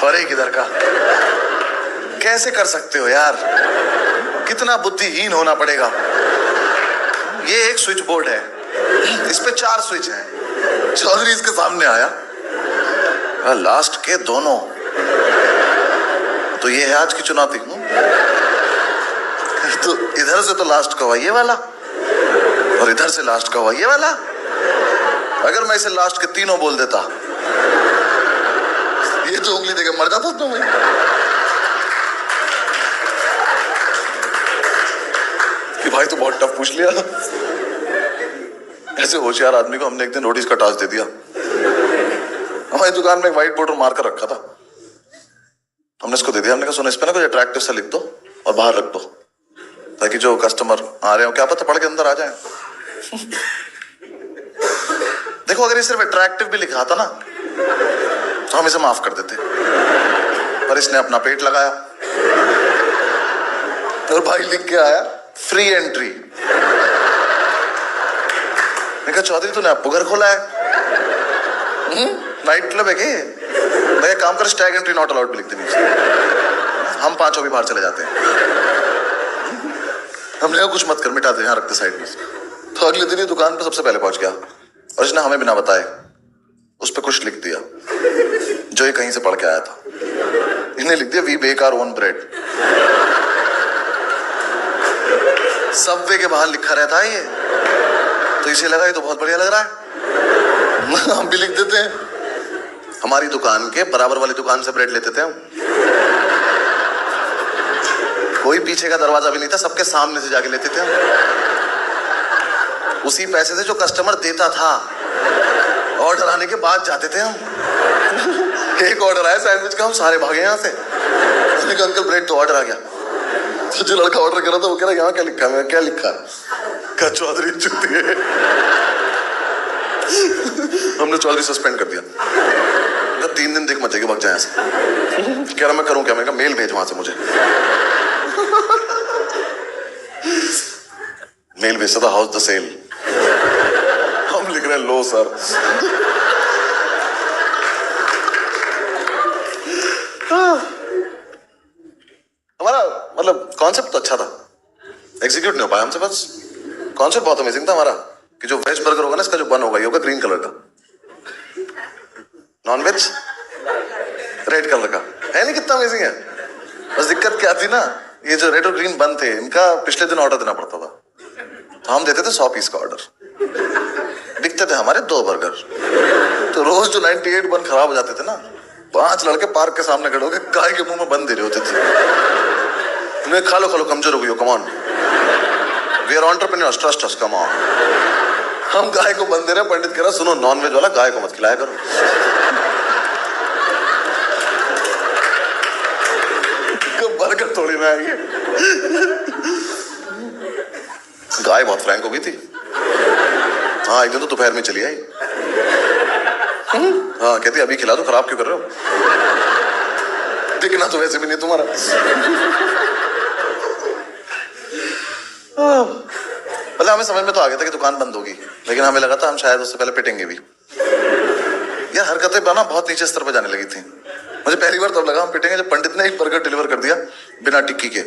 Speaker 1: और एक इधर का। कैसे कर सकते हो यार? कितना बुद्धिहीन होना पड़ेगा। ये एक स्विच बोर्ड है, इस पे 4 स्विच हैं। चौधरी इसके सामने आया, लास्ट के दोनों। तो ये है आज की चुनौती। तो इधर से तो लास्ट का हुआ ये वाला, और इधर से लास्ट का हुआ ये वाला। अगर मैं इसे लास्ट के तीनों बोल देता, ये तो उंगली देके मर जाता तो मैं। कि भाई तो बहुत टफ पूछ लिया। ऐसे होशियार आदमी को हमने एक दिन नोटिस का टास्क दे दिया। हमारी दुकान में एक व्हाइट बोर्ड मार्कर रखा था, हमने इसको दे दिया। हमने कहा सुनो, इस पे ना कुछ अट्रैक्टिव सा लिख दो और बाहर रख दो, ताकि जो कस्टमर आ रहे हो क्या पता पढ़ के अंदर आ जाए। देखो अगर ये सिर्फ अट्रैक्टिव भी लिखा था ना तो हम इसे माफ कर देते, पर इसने अपना पेट लगाया और भाई लिख के आया फ्री एंट्री। मैंने कहा चौधरी तूने आपको घर खोला है? नाइट क्लब है क्या? मैं काम कर, स्टैग एंट्री नॉट अलाउड भी लिख दे नीचे, हम 5 भी बाहर चले जाते हैं। हमने कहा कुछ मत कर, मिटा दे, यहाँ रखते साइड में। तो अगले दिन ही दुकान पे सबसे पहले पहुंच गया और इसने हमें बिना बताए उस पर कुछ लिख दिया जो ये कहीं से पढ़ के आया था। इन्हें लिख दिया we bake our own bread. Subway के बाहर लिखा रहता है ये, तो इसे लगा ये तो बहुत बढ़िया लग रहा है, हम भी लिख देते हैं। हमारी दुकान के बराबर वाली दुकान से ब्रेड लेते थे हम। कोई पीछे का दरवाजा भी नहीं था, सबके सामने से जाके लेते थे हम, उसी पैसे से जो कस्टमर देता था। ऑर्डर आने के बाद जाते थे हम। एक ऑर्डर आया सैंडविच का, हम सारे भागे यहाँ से। मैंने कहा अंकल ब्रेड तो ऑर्डर आ गया। तो जो लड़का ऑर्डर कर रहा था वो कह रहा यहाँ क्या लिखा है? क्या लिखा है? कहा चौधरी चुती है। हमने चौधरी सस्पेंड कर दिया। 3 दिन देख मत जाएगी, भाग जाए ऐसे। कह रहा मैं करूं क्या? मैंने कहा मेल भेज वहां से मुझे। मेल भेजा था हाउस द सेल। हम लिख रहे हैं लो सर। हमारा मतलब कॉन्सेप्ट तो अच्छा था, एग्जीक्यूट नहीं हो पाया हमसे। बस कॉन्सेप्ट बहुत अमेजिंग था हमारा कि जो वेज बर्गर होगा ना, इसका जो बन होगा ये होगा ग्रीन कलर का, नॉन वेज रेड कलर का। है नहीं कितना अमेजिंग है? बस दिक्कत क्या थी ना, ये जो रेड और ग्रीन बन थे इनका पिछले दिन ऑर्डर देना पड़ता था। तो हम देते थे 100 पीस का ऑर्डर, बिकते थे हमारे 2 बर्गर। तो रोज जो 98 बन खराब हो जाते थे ना, 5 लड़के पार्क के सामने खड़े होकर गाय के मुंह में बन दे रहे होते थे। खा लो कमजोर हो गई हो, come on, we are entrepreneurs, trust us, come on. हम गाय को बन दे रहे हैं, पंडित कह रहा सुनो नॉन वेज वाला गाय को मत खिलाया करो। बर्गर थोड़ी ना आएगी। गाय बहुत फ्रैंक हो गई थी। हाँ एक दिन तो दोपहर में चली आई। हाँ कहती अभी खिला दो, खराब क्यों कर रहे हो? दिखना तो वैसे भी नहीं तुम्हारा। मतलब हमें समझ में तो आ गया था कि दुकान बंद होगी, लेकिन हमें लगा था हम शायद उससे पहले पिटेंगे भी। यार हरकतें बना बहुत नीचे स्तर पर जाने लगी थी। मुझे पहली बार तब लगा हम पिटेंगे जब पंडित ने एक बर्गर डिलीवर कर दिया बिना टिक्की के।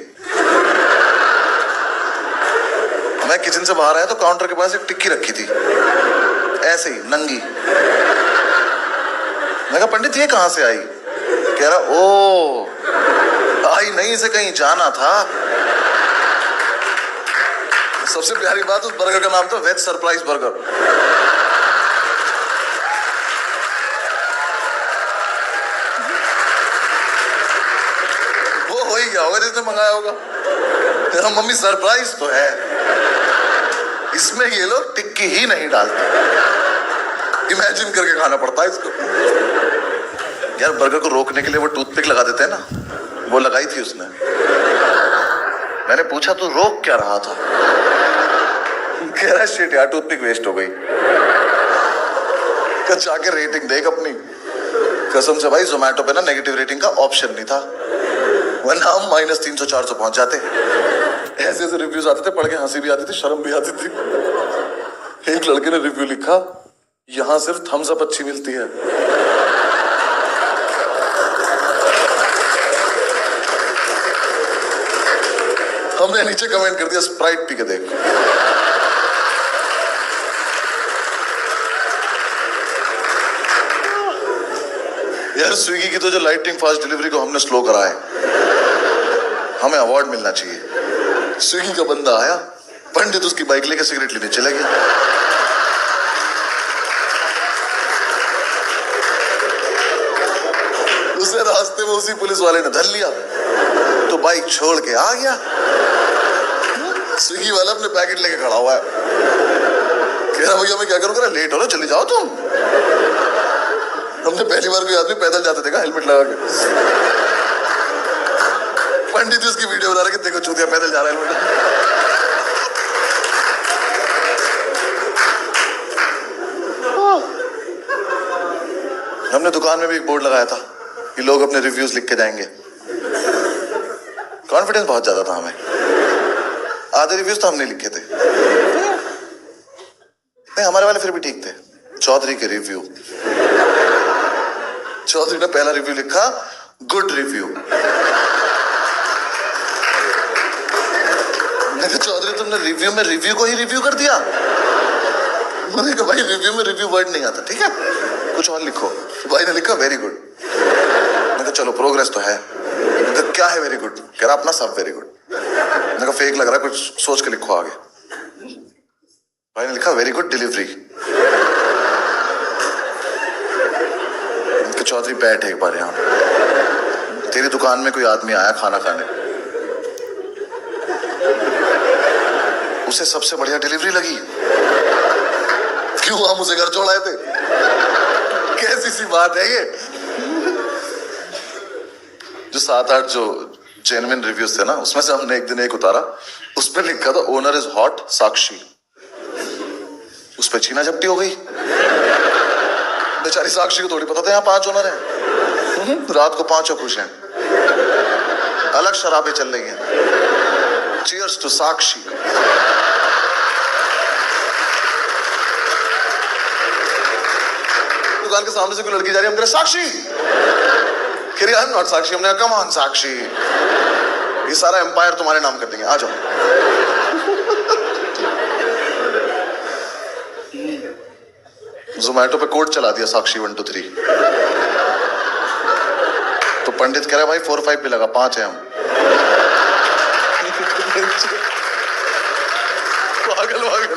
Speaker 1: मैं किचन से बाहर आया तो काउंटर के पास एक टिक्की रखी थी, ऐसे ही नंगी। मैं कहा पंडित ये कहां से आई? कह रहा ओ आई नहीं, इसे कहीं जाना था। सबसे प्यारी बात उस बर्गर का नाम था वेज सरप्राइज बर्गर। वो हो ही गया होगा जिसने मंगाया होगा। तेरा मम्मी सरप्राइज तो है, इसमें ये लोग टिक्की ही नहीं डालते। इमेजिन करके खाना पड़ता है इसको। यार बर्गर को रोकने के लिए वो टूथपिक लगा देते हैं ना, वो लगाई थी उसने। मैंने पूछा तू रोक क्या रहा था? कह रहा शिट यार टूथपिक वेस्ट हो गई। जाके रेटिंग देख अपनी। कसम से भाई जोमेटो पे ना नेगेटिव रेटिंग का ऑप्शन नहीं था, वरना हम -300-400 पहुंच जाते। ऐसे ऐसे रिव्यूज आते थे, पढ़ के हंसी भी आती थी, शर्म भी आती थी। एक लड़के ने रिव्यू लिखा, यहां सिर्फ थम्स अप अच्छी मिलती है। हमने नीचे कमेंट कर दिया स्प्राइट पी के देख। यार स्विगी की तो जो लाइटिंग फास्ट डिलीवरी को हमने स्लो करा है, हमें अवार्ड मिलना चाहिए। स्विगी का बंदा आया, पंडित उसकी बाइक लेकर सिगरेट लेने चला गया। उसे रास्ते में उसी पुलिस वाले ने धर लिया तो बाइक छोड़ के आ गया। स्विगी वाला अपने पैकेट लेके खड़ा हुआ है, कह रहा भैया मैं क्या करूँ? लेट हो रहा, चले जाओ तुम। हमने पहली बार कोई आदमी पैदल जाते देखा हेलमेट लगा के। पंडित उसकी वीडियो बना रहे कि देखो चूतिया पैदल जा रहा है हेलमेट। हमने दुकान में भी एक बोर्ड लगाया था कि लोग अपने रिव्यूज लिख के जाएंगे। कॉन्फिडेंस बहुत ज्यादा था हमें। आधे रिव्यूज तो हमने लिखे थे। नहीं हमारे वाले फिर भी ठीक थे। चौधरी के रिव्यू, चौधरी ने पहला रिव्यू लिखा गुड रिव्यू। मैंने कहा चौधरी तुमने रिव्यू में रिव्यू को ही रिव्यू कर दिया। मैंने कहा भाई रिव्यू में रिव्यू वर्ड नहीं आता, ठीक है कुछ और लिखो। भाई ने लिखा वेरी गुड। मैंने कहा चलो प्रोग्रेस तो है। मैंने कहा क्या है वेरी गुड? कह रहा अपना सब वेरी गुड। मैंने कहा फेक लग रहा है, कुछ सोच के लिखो आगे। भाई ने लिखा वेरी गुड डिलीवरी। चौधरी बैठ एक बार यहाँ, तेरी दुकान में कोई आदमी आया खाना खाने, उसे सबसे बढ़िया डिलीवरी लगी, क्यों हम उसे घर छोड़ाए थे? कैसी सी बात है ये? जो 7-8 जो जेन्युइन रिव्यूज थे ना, उसमें से हमने एक दिन एक उतारा, उस पर लिखा था ओनर इज हॉट साक्षी। उस पर छीना झपटी हो गई। बेचारी साक्षी को थोड़ी पता था यहाँ 5 ओनर हैं। रात को 5 खुश हैं, अलग शराबें चल रही हैं। चीयर्स टू साक्षी। दुकान के सामने से कोई लड़की जा रही है, हम कह रहे साक्षी। कह रही आई एम नॉट साक्षी। हमने कहा कम ऑन साक्षी, ये सारा एम्पायर तुम्हारे नाम कर देंगे, आ जाओ। जोमेटो पे कोड चला दिया साक्षी 1 2 3। तो पंडित कह रहा है भाई 4 5 भी लगा, 5 है हम। पागल पागल।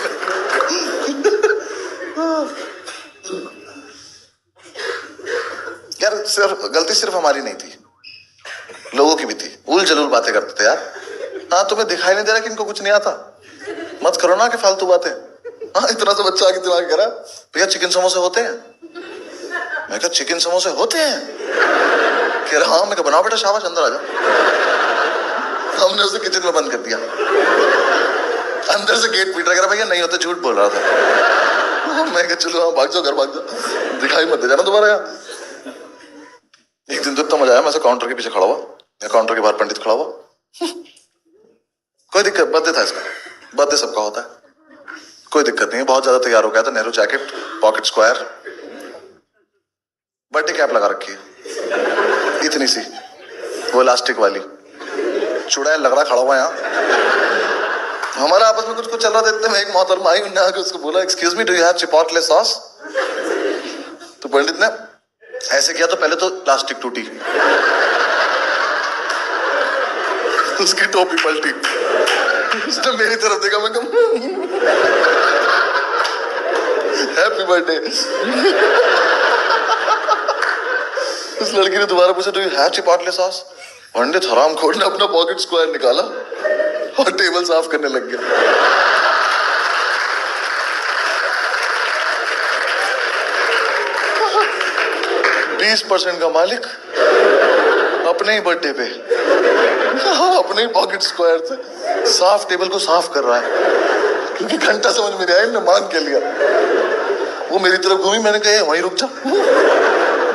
Speaker 1: यार सिर्फ गलती सिर्फ हमारी नहीं थी, लोगों की भी थी। उल जलूल बातें करते थे यार। हाँ तुम्हें दिखाई नहीं दे रहा कि इनको कुछ नहीं आता? मत करो ना कि फालतू बातें। हाँ इतना सा बच्चा आके दिमाग कह रहा भैया चिकन समोसे होते हैं। मैं कहा चिकन समोसे होते हैं? कह रहा हाँ। मैं कहा बनाओ बेटा, शाबाश अंदर आ जाओ। हमने उसे किचन में बंद कर दिया। अंदर से गेट पीट रहा, कह रहा भैया नहीं होता, झूठ बोल रहा था। मैं कहा चलो हाँ भाग जाओ, घर भाग जाओ, दिखाई मत दे जाना दोबारा यहाँ। एक दिन तो इतना मजा आया, मैं काउंटर के पीछे खड़ा हुआ या काउंटर के बाहर पंडित खड़ा हुआ। कोई दिक्कत, बर्थडे था इसका, बर्थडे सबका होता है, कोई दिक्कत नहीं है। बहुत ज्यादा तैयार हो गया था, Nehru jacket, pocket square, birthday cap लगा रखी है इतनी सी, वो इलास्टिक वाली, चुड़ैल लग रहा खड़ा हुआ यहाँ। हमारा आपस में कुछ चल रहा था, इतने में एक मोहतरमा आई, उन्होंने आके उसको बोला, excuse me, do you have chipotle sauce? तो पंडित ने ऐसे किया तो पहले तो प्लास्टिक टूटी, उसकी टोपी पलटी, उसने मेरी तरफ देखा, मैं कहा हैप्पी बर्थडे। उस लड़की ने दोबारा पूछा, do you have chipotle sauce? पंडित हरामखोर ने अपना पॉकेट स्क्वायर निकाला और टेबल साफ करने लग गया। 20% का मालिक अपने ही बर्थडे पे अपने ही पॉकेट स्क्वायर से साफ टेबल को साफ कर रहा है, क्योंकि घंटा समझ में नहीं आया, इन्होंने मान के लिया। वो मेरी तरफ घूमी, मैंने कहा वहीं रुक जा,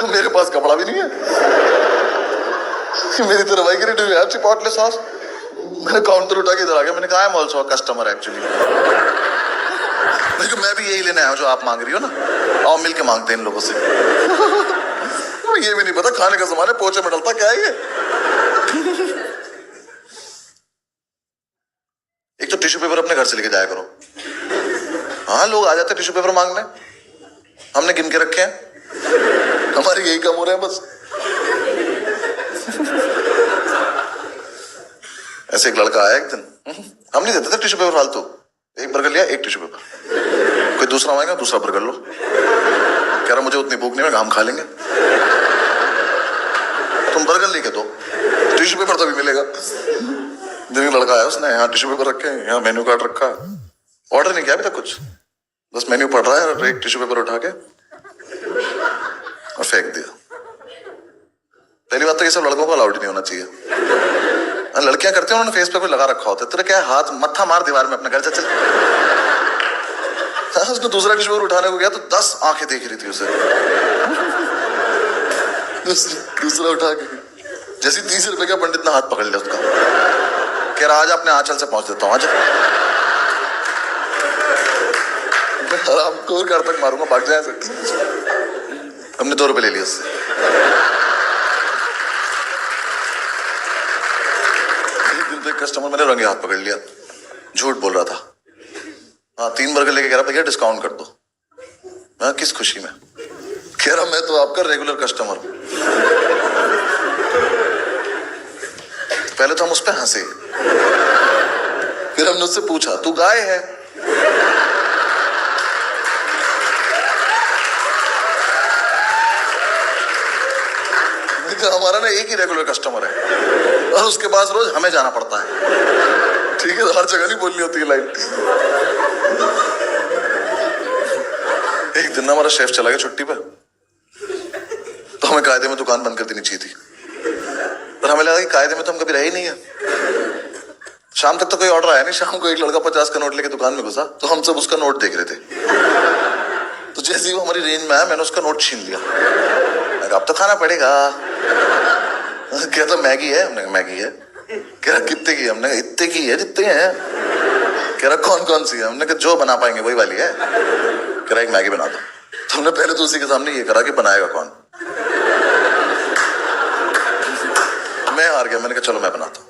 Speaker 1: तो मेरे पास कपड़ा भी नहीं है। मेरी तरफ आई, do you have chipotle sauce? मैंने काउंटर उठा के इधर आ गया, मैंने कहा I am also a customer actually, मैं भी यही लेने आया हूं जो आप मांग रही हो ना, आओ मिलके मांगते हैं इन लोगों से। ये भी नहीं पता खाने का सामान है, पोछे में डलता क्या है ये। एक तो टिश्यू पेपर अपने घर से लेके जाया करो। हाँ, लोग आ जाते हैं टिश्यू पेपर मांगने, हमने गिन के रखे हैं, हमारे यही काम हो रहे हैं बस। ऐसे एक लड़का आया एक दिन, हम नहीं देते थे टिश्यू पेपर फालतू, एक बर्गर लिया, एक टिश्यू पेपर, कोई दूसरा मांगेगा दूसरा बर्गर लो, कह रहा मुझे उतनी भूख नहीं है, हम खा लेंगे, तुम बर्गर लेके दो, टिश्यू पेपर तो भी मिलेगा। दिन लड़का आया, उसने यहाँ टिश्यू पेपर रखे हैं, यहाँ मेन्यू कार्ड रखा है, ऑर्डर नहीं किया अभी तक कुछ, बस मेन्यू पढ़ रहा है और एक टिश्यू पेपर उठा के और फेंक दिया। पहली बात तो ये सब लड़कों को अलाउड नहीं होना चाहिए, लड़कियां करती हैं, उन्होंने फेस पे कोई लगा रखा होता है, तेरा क्या हाथ मत्था मार दीवार में, अपने घर चल। उसने दूसरा टिश्यू पेपर उठाने को गया तो 10 आंखें देख रही थी उसे। दूसरा उठा के जैसे 30 रुपए का पंडित ने हाथ पकड़ लिया उसका, कह रहा आज अपने आंचल से पहुंच देता हूं, आज आराम को घर तक मारूंगा, भाग जाए। हमने 2 रुपए ले लिए उससे। एक दिन तो एक कस्टमर मैंने रंगे हाथ पकड़ लिया, झूठ बोल रहा था। हाँ, 3 बर्गर लेके कह रहा भैया डिस्काउंट कर दो। मैं किस खुशी में, कह रहा मैं तो आपका रेगुलर कस्टमर हूं। पहले तो हम उस पर हंसे, फिर हमने उससे पूछा तू गाय है? हमारा ना एक ही रेगुलर कस्टमर है और उसके पास रोज हमें जाना पड़ता है, ठीक है, हर जगह नहीं बोलनी होती है लाइन। एक दिन ना हमारा शेफ चला गया छुट्टी पे, तो हमें कायदे में दुकान बंद कर देनी चाहिए थी, पर हमें लगा कि कायदे में तो हम कभी रहे ही नहीं है। शाम तक तो कोई ऑर्डर आया नहीं, शाम को एक लड़का 50 का नोट लेके दुकान में घुसा, तो हम सब उसका नोट देख रहे थे। तो जैसे ही वो हमारी रेंज में आया, मैंने उसका नोट छीन लिया। अब तो खाना पड़ेगा। कहता मैगी है, हमने कहा मैगी है। कह रहा कितने की? हमने कहा इतने की है जितने हैं। कह रहा कौन कौन सी है? हमने कहा जो बना पाएंगे वही वाली है। कह रहा एक मैगी बना दो। तो हमने पहले तो उसी के सामने ये करा कि बनाएगा कौन। मैं हार गया, मैंने कहा चलो मैं बनाता हूँ,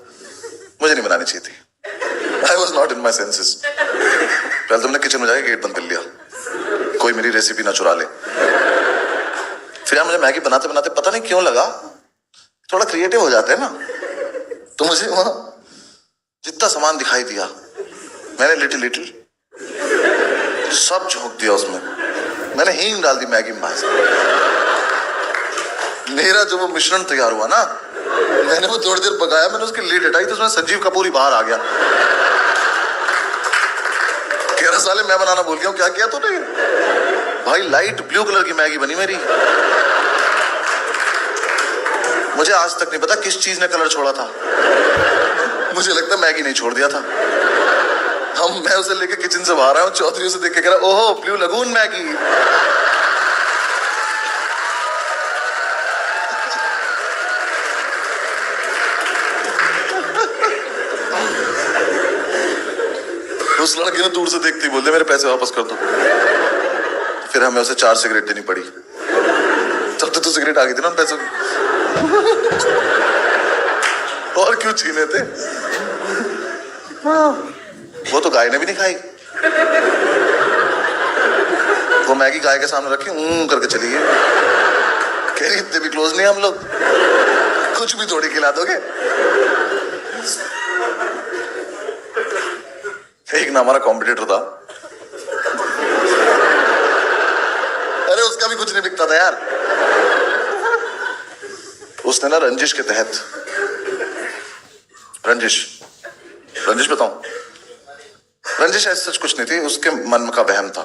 Speaker 1: मुझे नहीं बनानी चाहिए थी। I was not in my senses. पहले तो हमने किचन में जाके गेट बंद कर लिया, कोई मेरी रेसिपी ना चुरा ले। फिर मुझे मैगी बनाते बनाते पता नहीं क्यों लगा थोड़ा क्रिएटिव हो जाते हैं ना, तो मुझे वहां जितना सामान दिखाई दिया मैंने लिटिल लिटिल सब झोंक दिया उसमें। मैंने हींग डाल दी मैगी में। मेरा जो वो मिश्रण तैयार हुआ ना, मैंने वो थोड़ी देर पकाया, मैंने उसकी लीड हटाई तो उसमें संजीव कपूर ही बाहर आ गया। कह रहा साले मैं बनाना भूल गया हूँ, क्या किया तूने? भाई लाइट ब्लू कलर की मैगी बनी मेरी। मुझे आज तक नहीं पता किस चीज ने कलर छोड़ा था, मुझे लगता मैगी नहीं छोड़ दिया था। मैं उसे लेके किचन से बाहर आया हूँ, चौधरी उसे देख के कह रहा ओहो ब्लू लगून मैगी। उस लड़के ने दूर से देखते ही बोल दिया मेरे पैसे वापस कर दो। फिर हमें उसे 4 सिगरेट देनी पड़ी। तब तो सिगरेट आ गई थी ना उन पैसों की। और क्यों छीने थे? वो तो गाय ने भी नहीं खाई। वो मैगी गाय के सामने रखी करके चली गई। कह रही इतने भी क्लोज नहीं हम लोग, कुछ भी थोड़ी खिला दोगे। एक ना हमारा कॉम्पिटिटर था, अरे उसका भी कुछ नहीं बिकता था यार। उसने ना रंजिश के तहत, रंजिश बताऊं, रंजिश ऐसा सच कुछ नहीं थी, उसके मन का वहम था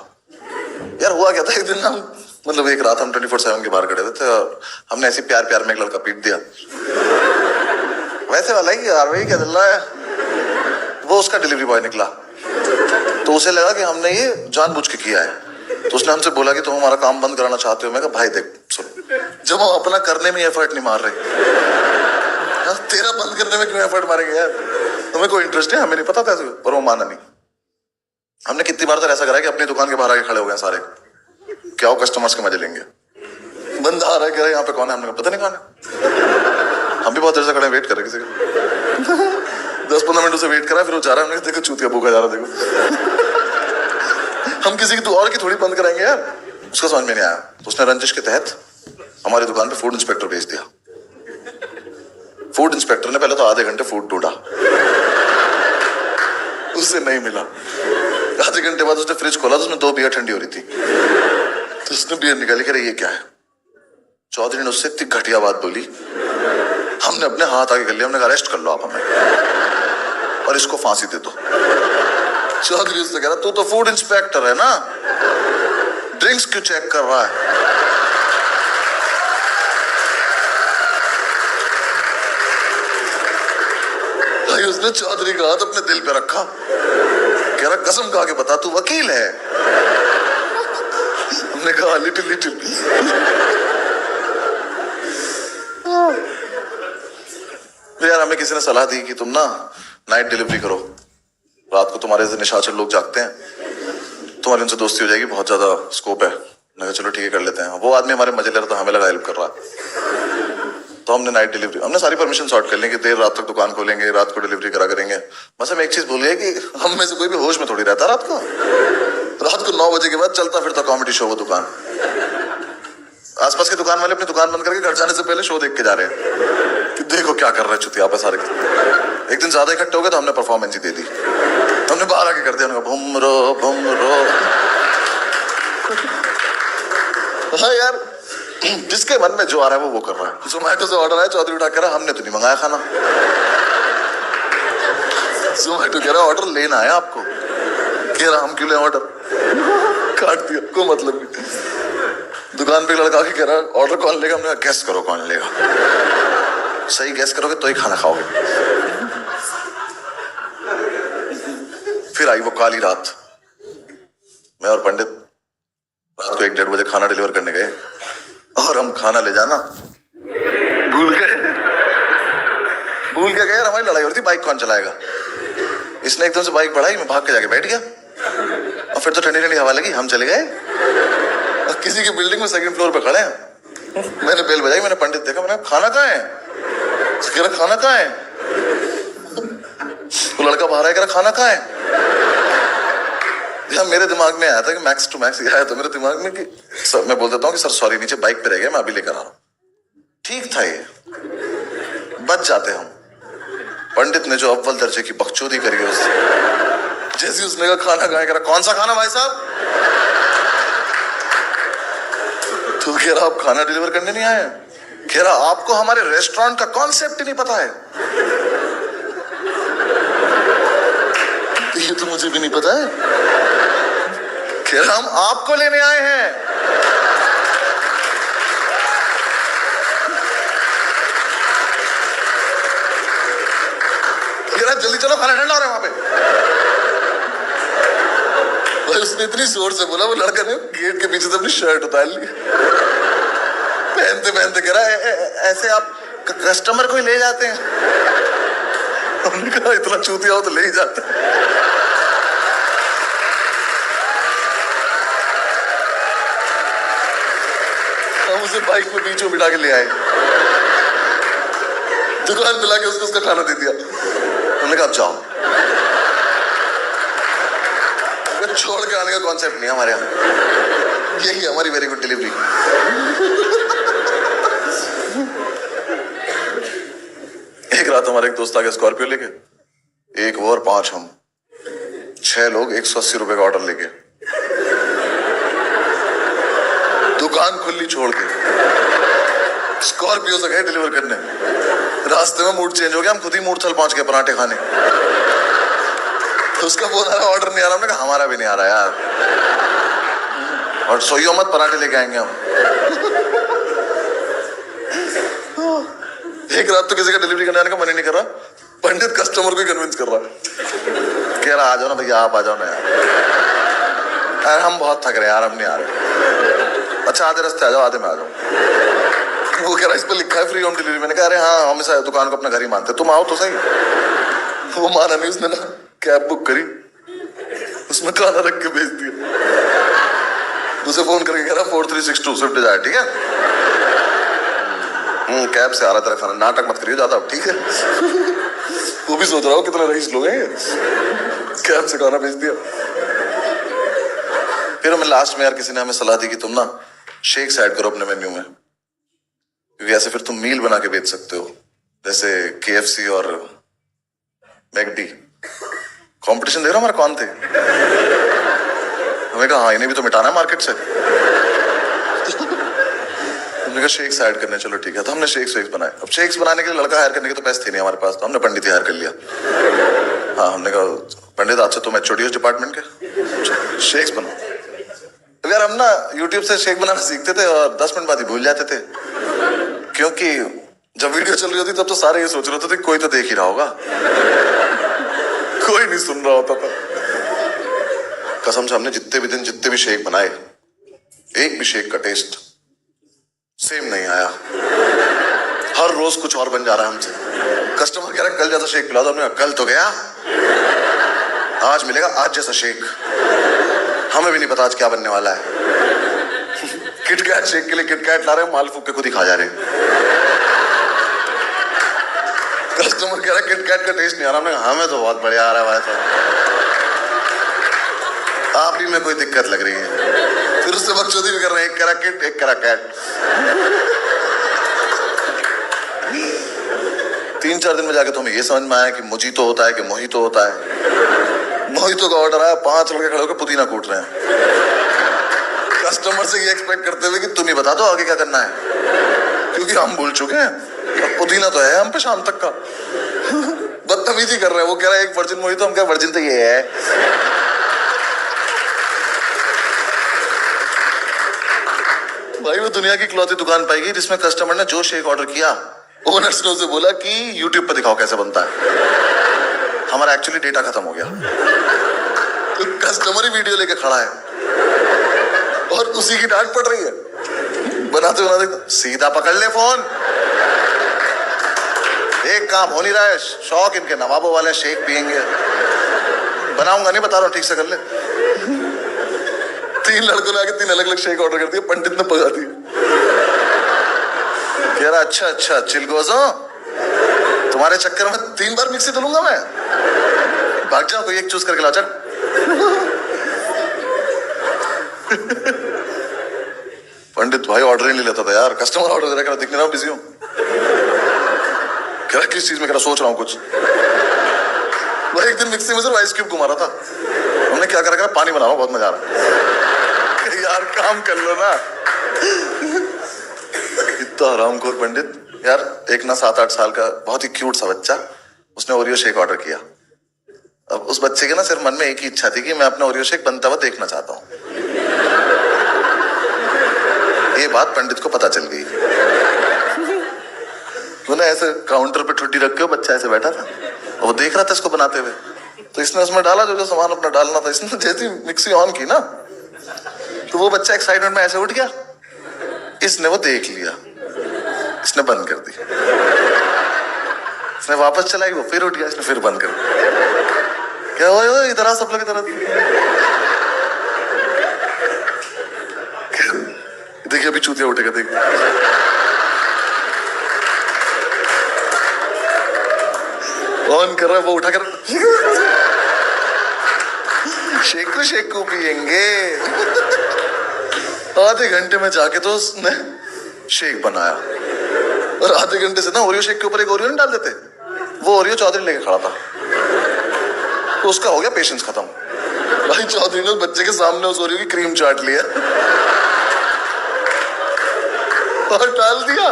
Speaker 1: यार। हुआ क्या था, एक दिन हम मतलब एक रात हम 24/7 के बाहर खड़े थे और हमने ऐसी प्यार में एक लड़का पीट दिया। वैसे वाला ही यार, वही क्या चल रहा है। वो उसका डिलीवरी बॉय निकला, तो उसे लगा कि हमने ये जानबूझ के किया है। तो उसने हमसे बोला कि तुम हमारा काम बंद कराना चाहते हो। मैं कहा भाई देख सुन, जब हम अपना करने में एफर्ट नहीं मार रहे, तेरा बंद करने में क्यों एफर्ट मारेंगे यार। तुम्हें कोई इंटरेस्ट है, हमें नहीं पता था, पर वो माना नहीं। हमने कितनी बार तो ऐसा करा कि अपनी दुकान के बाहर आके खड़े हो गए सारे, क्या वो कस्टमर्स के मजे लेंगे। बंदा आ रहा है, कह रहा है यहाँ पे कौन है, हमने पता नहीं कौन है। हम भी बहुत देर से खड़े वेट कर रहे किसी का। 10-15 मिनट से वेट करा, फिर वो जा रहा है, हमने देखो चूतिया भूखा जा रहा, देखो। हम किसी की तो और की थोड़ी बंद कराएंगे यार। उसका समझ में नहीं आया, तो उसने रंजिश के तहत हमारी दुकान पे फूड इंस्पेक्टर भेज दिया। फूड इंस्पेक्टर ने पहले तो आधे घंटे फूड ढूंढा, उससे नहीं मिला। आधे घंटे बाद उसने फ्रिज खोला तो उसमें 2 बियर ठंडी हो रही थी, तो उसने बियर निकाली, कह रही ये क्या है। चौधरी ने उससे इतनी घटिया बात बोली, हमने अपने हाथ आगे कर लिया, हमने कहा अरेस्ट कर लो आप हमें और इसको फांसी दे दो। चौधरी उससे कह रहा तू तो फूड इंस्पेक्टर है ना, ड्रिंक्स क्यों चेक कर रहा है। भाई उसने चौधरी का हाथ अपने दिल पे रखा, कह रहा कसम खा के बता तू वकील है। हमने कहा लिटिल। तो यार हमें किसी ने सलाह दी कि तुम ना नाइट डिलीवरी करो, रात को तुम्हारे से निशाचर लोग जागते हैं, तुम्हारी उनसे दोस्ती हो जाएगी, बहुत ज्यादा स्कोप है। मैंने कहा चलो ठीक है कर लेते हैं। वो आदमी हमारे मजे ले रहा था, हमें लगा हेल्प कर रहा है, तो हमने नाइट डिलीवरी, हमने सारी परमिशन सॉर्ट कर ली कि देर रात तक दुकान खोलेंगे, रात को डिलीवरी करा करेंगे। बस हम एक चीज भूल गए कि हम में से कोई भी होश में थोड़ी रहता रात को 9 बजे के बाद चलता फिरता कॉमेडी शो वो दुकान। आसपास के दुकान वाले अपनी दुकान बंद करके घर जाने से पहले शो देख के जा रहे हैं कि देखो क्या कर रहे हैं चुतिया पे सारे। एक दिन ज्यादा इकट्ठे हो गए तो हमने परफॉर्मेंस ही दे दी, हमने बाहर आके कर दिया, भुमरो। हाँ यार, जिसके मन में जो आ रहा है वो कर रहा है। जोमैटो से ऑर्डर आया, चौधरी उठा कर हमने तो नहीं मंगाया खाना। जोमैटो कह रहा ऑर्डर लेना है आपको, कह रहा हम क्यों ले ऑर्डर, काट दिया, कोई मतलब नहीं। दुकान पे लड़का के कह रहा ऑर्डर कौन लेगा, हमने कहा गैस करो कौन लेगा, सही गैस करोगे तो ही खाना खाओगे। फिर आई वो काली रात, मैं और पंडित रात को 1-1:30 बजे खाना डिलीवर करने गए और हम खाना ले जाना भूल गए यार। हमारी लड़ाई हो रही थी बाइक कौन चलाएगा। इसने एकदम से बाइक बढ़ाई, मैं भाग के जाके बैठ गया और फिर तो ठंडी ठंडी हवा लगी, हम चले गए और किसी की बिल्डिंग में 2nd फ्लोर पे खड़े हैं। मैंने बेल बजाई, मैंने पंडित देखा, मैंने खाना कहाँ है, कह रहा खाना कहाँ है। वो लड़का बाहर आया, कह रहा खाना कहाँ है। यार मेरे दिमाग में आया था कि मैक्स टू मैक्स आया था मेरे दिमाग में कि सर, मैं बोल देता हूँ कि सर सॉरी नीचे बाइक पे रह गया, मैं अभी लेकर आ रहा हूँ। ठीक था, ये बच जाते हम। पंडित ने जो अव्वल दर्जे की बकचोदी करी उससे, जैसे उसने कहा खाना कहाँ है, कह रहा कौन सा खाना भाई साहब। तो कह रहा आप खाना डिलीवर करने नहीं आए, कह रहा आपको हमारे रेस्टोरेंट का कॉन्सेप्ट ही नहीं पता है। ये तो मुझे भी नहीं पता है, कह रहा हम आपको लेने आए हैं। कह रहा जल्दी चलो खाना ठंडा हो रहा है वहां पे। और उसने इतनी जोर से बोला, वो लड़का ने गेट के पीछे से अपनी शर्ट उतार ली, पहनते पहनते कह रहा ऐसे आप कस्टमर को ही ले जाते हैं। हमने कहा इतना चूतिया हो तो ले ही जाते हैं। हम उसे बाइक में बीच में बिठा के ले आए, दुकान पे लाके उसको उसका खाना दे दिया। हमने कहा अब जाओ। छोड़ के आने का कॉन्सेप्ट नहीं हमारे यहाँ, यही हमारी वेरी गुड डिलीवरी। एक रात हमारे एक दोस्त आ गया स्कॉर्पियो लेके, एक वो और 5 हम, 6 लोग 180 रुपए का ऑर्डर लेके, दुकान खुली छोड़ के स्कॉर्पियो से गए डिलीवर करने। रास्ते में मूड चेंज हो गया, हम खुद ही मूडथल पहुंच गए पराठे खाने। तो उसका फोन आ रहा, ऑर्डर नहीं आ रहा। हमने कहा हमारा भी नहीं आ रहा यार, और सोइयो मत, पराठे लेके आएंगे हम। एक रात तो किसी का डिलीवरी करने आने का मन ही नहीं कर रहा, पंडित कस्टमर को कन्विंस कर रहा है, कह रहा आ जाओ ना भैया, आप आ जाओ ना यार, हम बहुत थक रहे हैं यार, हम नहीं आ रहे। अच्छा आधे रास्ते आ जाओ, आधे में आ जाओ। वो कह रहा इस पर लिखा है फ्री होम डिलीवरी। मैंने कहा अरे हाँ, हम इस दुकान को अपना घर ही मानते, तुम आओ तो सही। वो माना नहीं, उसने ना कैब बुक करी, उसमें खाना रख के भेज दिया। उसे फोन करके कह रहा 4362 स्विफ्ट डिजायर, ठीक है? कैब से आ रहा तेरा खाना, नाटक मत करिए ज्यादा, ठीक है? वो भी सोच रहा हो कितने रईस लोग हैं, कैब से खाना भेज दिया। फिर हमें लास्ट में यार किसी ने हमें सलाह दी कि तुम ना शेक्स ऐड करो अपने मेन्यू में, क्योंकि ऐसे फिर तुम मील बना के बेच सकते हो, जैसे KFC और मैकडी। कंपटीशन देख रहा हमारा कौन थे? हमें कहा हाँ, इन्हें भी तो मिटाना है मार्केट से। हमने कहा शेक्स ऐड करने, चलो ठीक है। तो हमने शेक्स बनाए। अब शेक्स बनाने के लिए लड़का हायर करने के तो पैसे थे नहीं हमारे पास, तो हमने पंडित ही हायर कर लिया। हाँ, हमने कहा पंडित आज से तुम HOD हो डिपार्टमेंट के, शेक्स बनाओ। तो यार हम ना यूट्यूब से शेक बनाना सीखते थे और 10 मिनट बाद ही भूल जाते थे, क्योंकि जब वीडियो चल रही होती तब तो सारे ये सोच रहे होते थे कोई तो देख ही रहा होगा, कोई नहीं सुन रहा होता था। कसम से हमने जितने भी दिन जितने भी शेक बनाए, एक भी शेक का टेस्ट सेम नहीं आया। हर रोज कुछ और बन जा रहा है हमसे। कस्टमर कह रहा है कल जैसा शेक पिला दो, हमने कहा कल तो गया, आज मिलेगा आज जैसा शेक। हमें भी नहीं पता आज क्या बनने वाला है। किटकैट शेक के लिए किटकैट ला रहे हैं, माल फूक के खुद ही खा जा रहे हैं। कस्टमर कह रहा है किटकैट का टेस्ट नहीं आ रहा, हमने कहा हमें तो बहुत बढ़िया आ रहा है भाई साहब, आप ही में कोई दिक्कत लग रही है। फिर उससे बकचोदी भी कर रहे हैं, एक कह रहा किट, एक कह रहा कैट। 3-4 दिन में जाके तो हमें ये समझ में आया कि मोजीतो होता है कि मोहितो होता है। मोहितो का ऑर्डर आया, 5 लड़के खड़े होकर पुदीना कूट रहे हैं, कस्टमर से ये एक्सपेक्ट करते हुए कि तुम ही बता दो आगे क्या करना है, क्योंकि हम भूल चुके हैं। अब पुदीना तो है हम पे शाम तक का। बदतमीजी कर रहे हैं। वो कह रहा है एक वर्जिन मोहितो, हम कह वर्जिन तो ये है। भाई वो दुनिया की इकलौती दुकान पाएगी जिसमें कस्टमर ने जो शेक ऑर्डर किया, ओनर्स ने उसे बोला कि यूट्यूब पर दिखाओ कैसे बनता है। हमारा एक्चुअली डेटा खत्म हो गया, तो कस्टमर ही वीडियो लेके खड़ा है और उसी की डांट पड़ रही है। बनाते बनाते सीधा पकड़ ले फोन, एक काम हो नहीं रहा है। शौक इनके नवाबों वाले शेक पियेंगे, बनाऊंगा नहीं, बता रहा हूं ठीक से कर ले। 3 लड़कों ने आके 3 अलग अलग शेक ऑर्डर कर दिए, पंडित ने पका दिया। कह रहा अच्छा चिलगोजो, तुम्हारे चक्कर में 3 बार मिक्सी धुलूंगा मैं, भाग जाओ, कोई एक चूज करके ला। चल पंडित भाई ऑर्डर ही नहीं लेता था यार, कस्टमर ऑर्डर दे रहा, दिख नहीं रहा बिजी हूं। कह रहा किस चीज में? कह रहा सोच रहा हूं कुछ। वो एक दिन मिक्सी में सिर्फ आइस क्यूब घुमा रहा था, हमने क्या करा, पानी बना रहा हूं, बहुत मजा आ रहा है। यार काम कर लो ना। इतना हरामखोर पंडित यार। एक ना 7-8 साल का बहुत ही क्यूट सा बच्चा, उसने ओरियो शेक ऑर्डर किया। अब उस बच्चे के ना सिर्फ मन में एक ही इच्छा थी कि मैं अपना ओरियो शेक बनता हुआ देखना चाहता हूं। ये बात पंडित को पता चल गई। वो ना ऐसे काउंटर पे ठुड्डी रख के बच्चा ऐसे बैठा था, वो देख रहा था इसको बनाते हुए, तो इसने उसमें डाला जो सामान अपना डालना था। इसने जैसी मिक्सी ऑन की ना, तो वो बच्चा एक्साइटमेंट में ऐसे उठ गया, इसने वो देख लिया, इसने बंद कर दी। इसने वापस चलाई, वो फिर उठ गया, इसने फिर बंद कर दी। क्या हुआ? इधर आ, सब लोग इधर। देखिए अभी चूतिया उठेगा, देख। ऑन कर रहा है वो, उठा कर शेकू पियेंगे। आधे घंटे में जाके तो उसने शेक बनाया, और आधे घंटे से ना ओरियो शेक के ऊपर एक ओरियो नहीं डाल देते, वो ओरियो चौधरी लेके खड़ा था, तो उसका हो गया पेशेंस खत्म। भाई चौधरी ने बच्चे के सामने उस ओरियो की क्रीम चाट लिया और डाल दिया।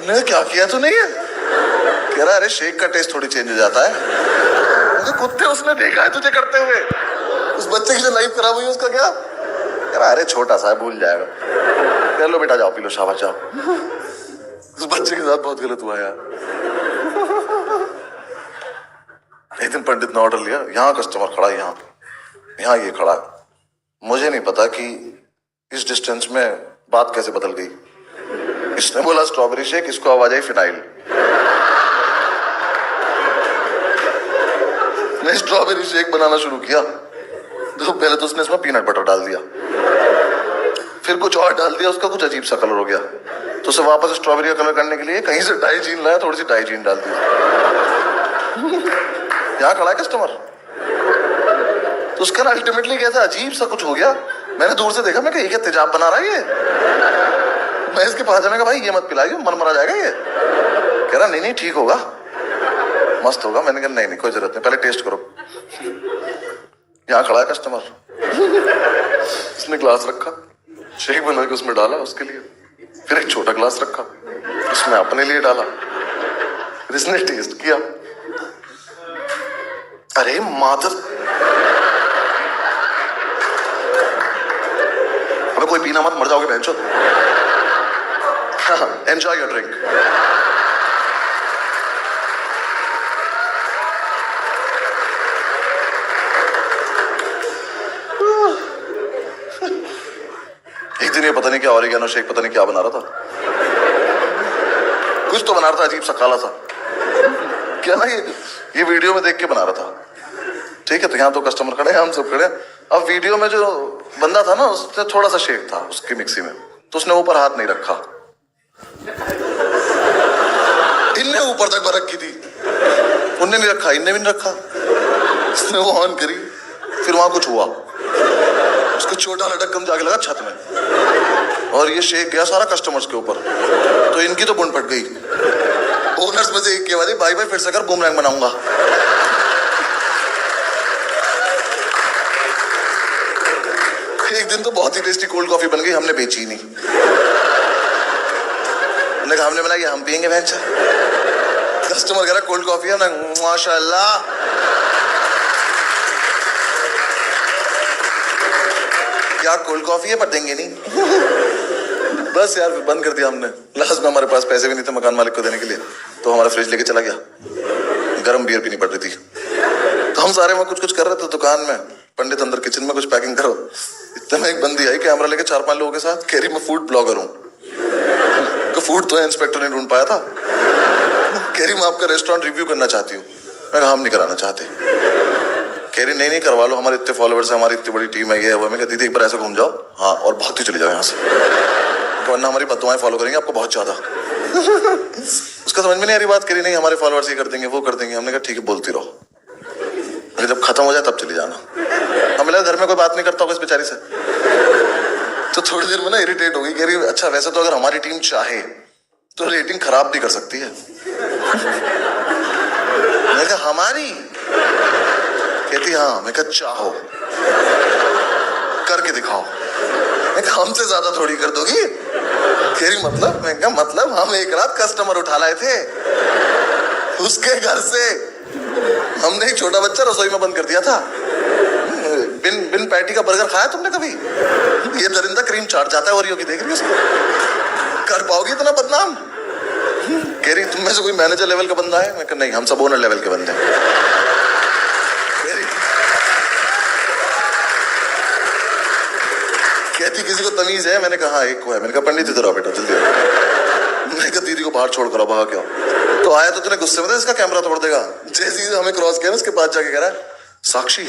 Speaker 1: मैंने क्या किया तूने ये? कह रहा अरे शेक का टेस्ट थोड़ी चेंज हो जाता है। कुत्ते उसने देखा है तुझे करते हुए, उस बच्चे की जो लाइफ खराब हुई उसका क्या? कह रहा अरे छोटा सा है, भूल जाएगा। कह लो बेटा जाओ पी लो, शाबाश जाओ। उस बच्चे के साथ बहुत गलत हुआ यार। एक दिन पंडित ने ऑर्डर लिया, यहाँ कस्टमर खड़ा है, यहाँ ये खड़ा है। मुझे नहीं पता कि इस डिस्टेंस में बात कैसे बदल गई। इसने बोला स्ट्रॉबेरी शेक, इसको आवाज आई फिनाइल। मैं स्ट्रॉबेरी शेक बनाना शुरू किया तो पहले तो उसने इसमें पीनट बटर डाल दिया, फिर कुछ और डाल दिया, उसका कुछ अजीब सा कलर हो गया, तो उसे वापस स्ट्रॉबेरी का कलर करने के लिए कहीं से डाइजीन लाया, थोड़ी सी डाइजीन डाल दी। यहाँ खड़ा है कस्टमर, तो उसका अल्टीमेटली कैसा अजीब सा कुछ हो गया। मैंने दूर से देखा, मैं ये क्या तेजाब बना रहा है ये। मैं इसके पास जाने का, भाई ये मत पिलाइए, मर मरा जाएगा ये। कह रहा नहीं ठीक होगा, मस्त होगा। मैंने कहा नहीं कोई जरूरत नहीं, पहले टेस्ट करो। यहाँ खड़ा है कस्टमर, उसने ग्लास रखा, शेक बना के उसमें डाला उसके लिए, फिर एक छोटा ग्लास रखा, उसमें अपने लिए डाला, फिर इसने टेस्ट किया। अरे मादर, अबे कोई पीना मत, मर जाओगे बहनचोद। Enjoy your drink. एक दिन ये पता नहीं क्या ऑरिगेनो शेक, पता नहीं क्या बना रहा था, कुछ तो बना रहा था अजीब सा काला सा, क्या ना ये वीडियो में देख के बना रहा था। ठीक है, तो यहाँ तो कस्टमर खड़े हैं, हम सब खड़े हैं। अब वीडियो में जो बंदा था ना, उसने थोड़ा सा शेक था उसकी मिक्सी में, तो उसने ऊपर हाथ नहीं रखा, इनने ऊपर तक बरक की थी, उनने नहीं रखा, इनने भी नहीं रखा। उसने वो ऑन करी, फिर वहां कुछ हुआ, उसका छोटा लटकन जाके लगा छत में, और ये शेक गया सारा कस्टमर्स के ऊपर, तो इनकी तो बुंड फट गई। ओनर्स में से एक के बाद भाई फिर से कर, बूमरैंग बनाऊंगा। एक दिन तो बहुत ही टेस्टी कोल्ड कॉफी बन गई, हमने बेची नहीं। हमने बनाई, हम पियेंगे भैंस। कस्टमर कह रहा कोल्ड कॉफी है ना, माशाल्लाह। क्या कोल्ड कॉफी है, पर देंगे नहीं। बस यार बंद कर दिया हमने। लास्ट में हमारे पास पैसे भी नहीं थे मकान मालिक को देने के लिए, तो हमारा फ्रिज लेके चला गया, गर्म बियर पीनी पड़ रही थी। तो हम सारे वहां कुछ कर रहे थे दुकान में, पंडित अंदर किचन में कुछ पैकिंग करो। इतने में एक बंदी आई कैमरा लेके 4-5 लोगों के साथ, कह रही मैं फूड ब्लॉगर हूँ। तो फूड तो इंस्पेक्टर ने ढूंढ पाया था। कह रही मैं आपका रेस्टोरेंट रिव्यू करना चाहती हूँ। मैं कहा हम नहीं कराना चाहते। कह रही नहीं करवा लो, हमारे इतने फॉलोअर्स है, हमारी इतनी बड़ी टीम है, ये है वो। मैं कहा दीदी एक बार ऐसे घूम जाओ, हाँ, और बहुत ही चले जाओ यहाँ से, वरना हमारी बददुआएं फॉलो करेंगे आपको बहुत ज्यादा। उसका समझ में नहीं आ रही बात। करी नहीं हमारे फॉलोअर्स ये कर देंगे वो कर देंगे। हमने कहा ठीक है बोलती रहो, जब खत्म हो जाए तब चली जाना। हमें लगा घर में कोई बात नहीं करता होगा इस बेचारी से, तो थोड़ी देर में ना इरिटेट हो गई। कह रही अच्छा वैसे तो अगर हमारी टीम चाहे तो रेटिंग खराब भी कर सकती है। मैं कहा हमारी? कहती हाँ। मैं कहा चाहो करके दिखाओ। मैं कहा हमसे ज्यादा थोड़ी कर दोगी। कह रही मतलब? मैं कहा मतलब हम एक रात कस्टमर उठा लाए थे उसके घर से, हमने एक छोटा बच्चा रसोई में बंद कर दिया था। बिन पैटी का बर्गर खाया तुमने कभी? ये दरिंदा क्रीम चाट जाता है ओरियो की, देख रही है उसको? कर पाओगी इतना बदनाम? कह रही तुम में से कोई मैनेजर लेवल का बंदा है? मैं कहा नहीं, हम सब ओनर लेवल के बंदे हैं। कहती किसी को तमीज है? मैंने कहा एक को है। मैंने कहा पंडित इधर आओ बेटा जल्दी। मैंने कहा दीदी को बाहर छोड़ कर भागा क्यों? तो आया तो तूने गुस्से में था इसका कैमरा तोड़ देगा। जैसे ही हमें क्रॉस किया ना, उसके पास जाके कह रहा है साक्षी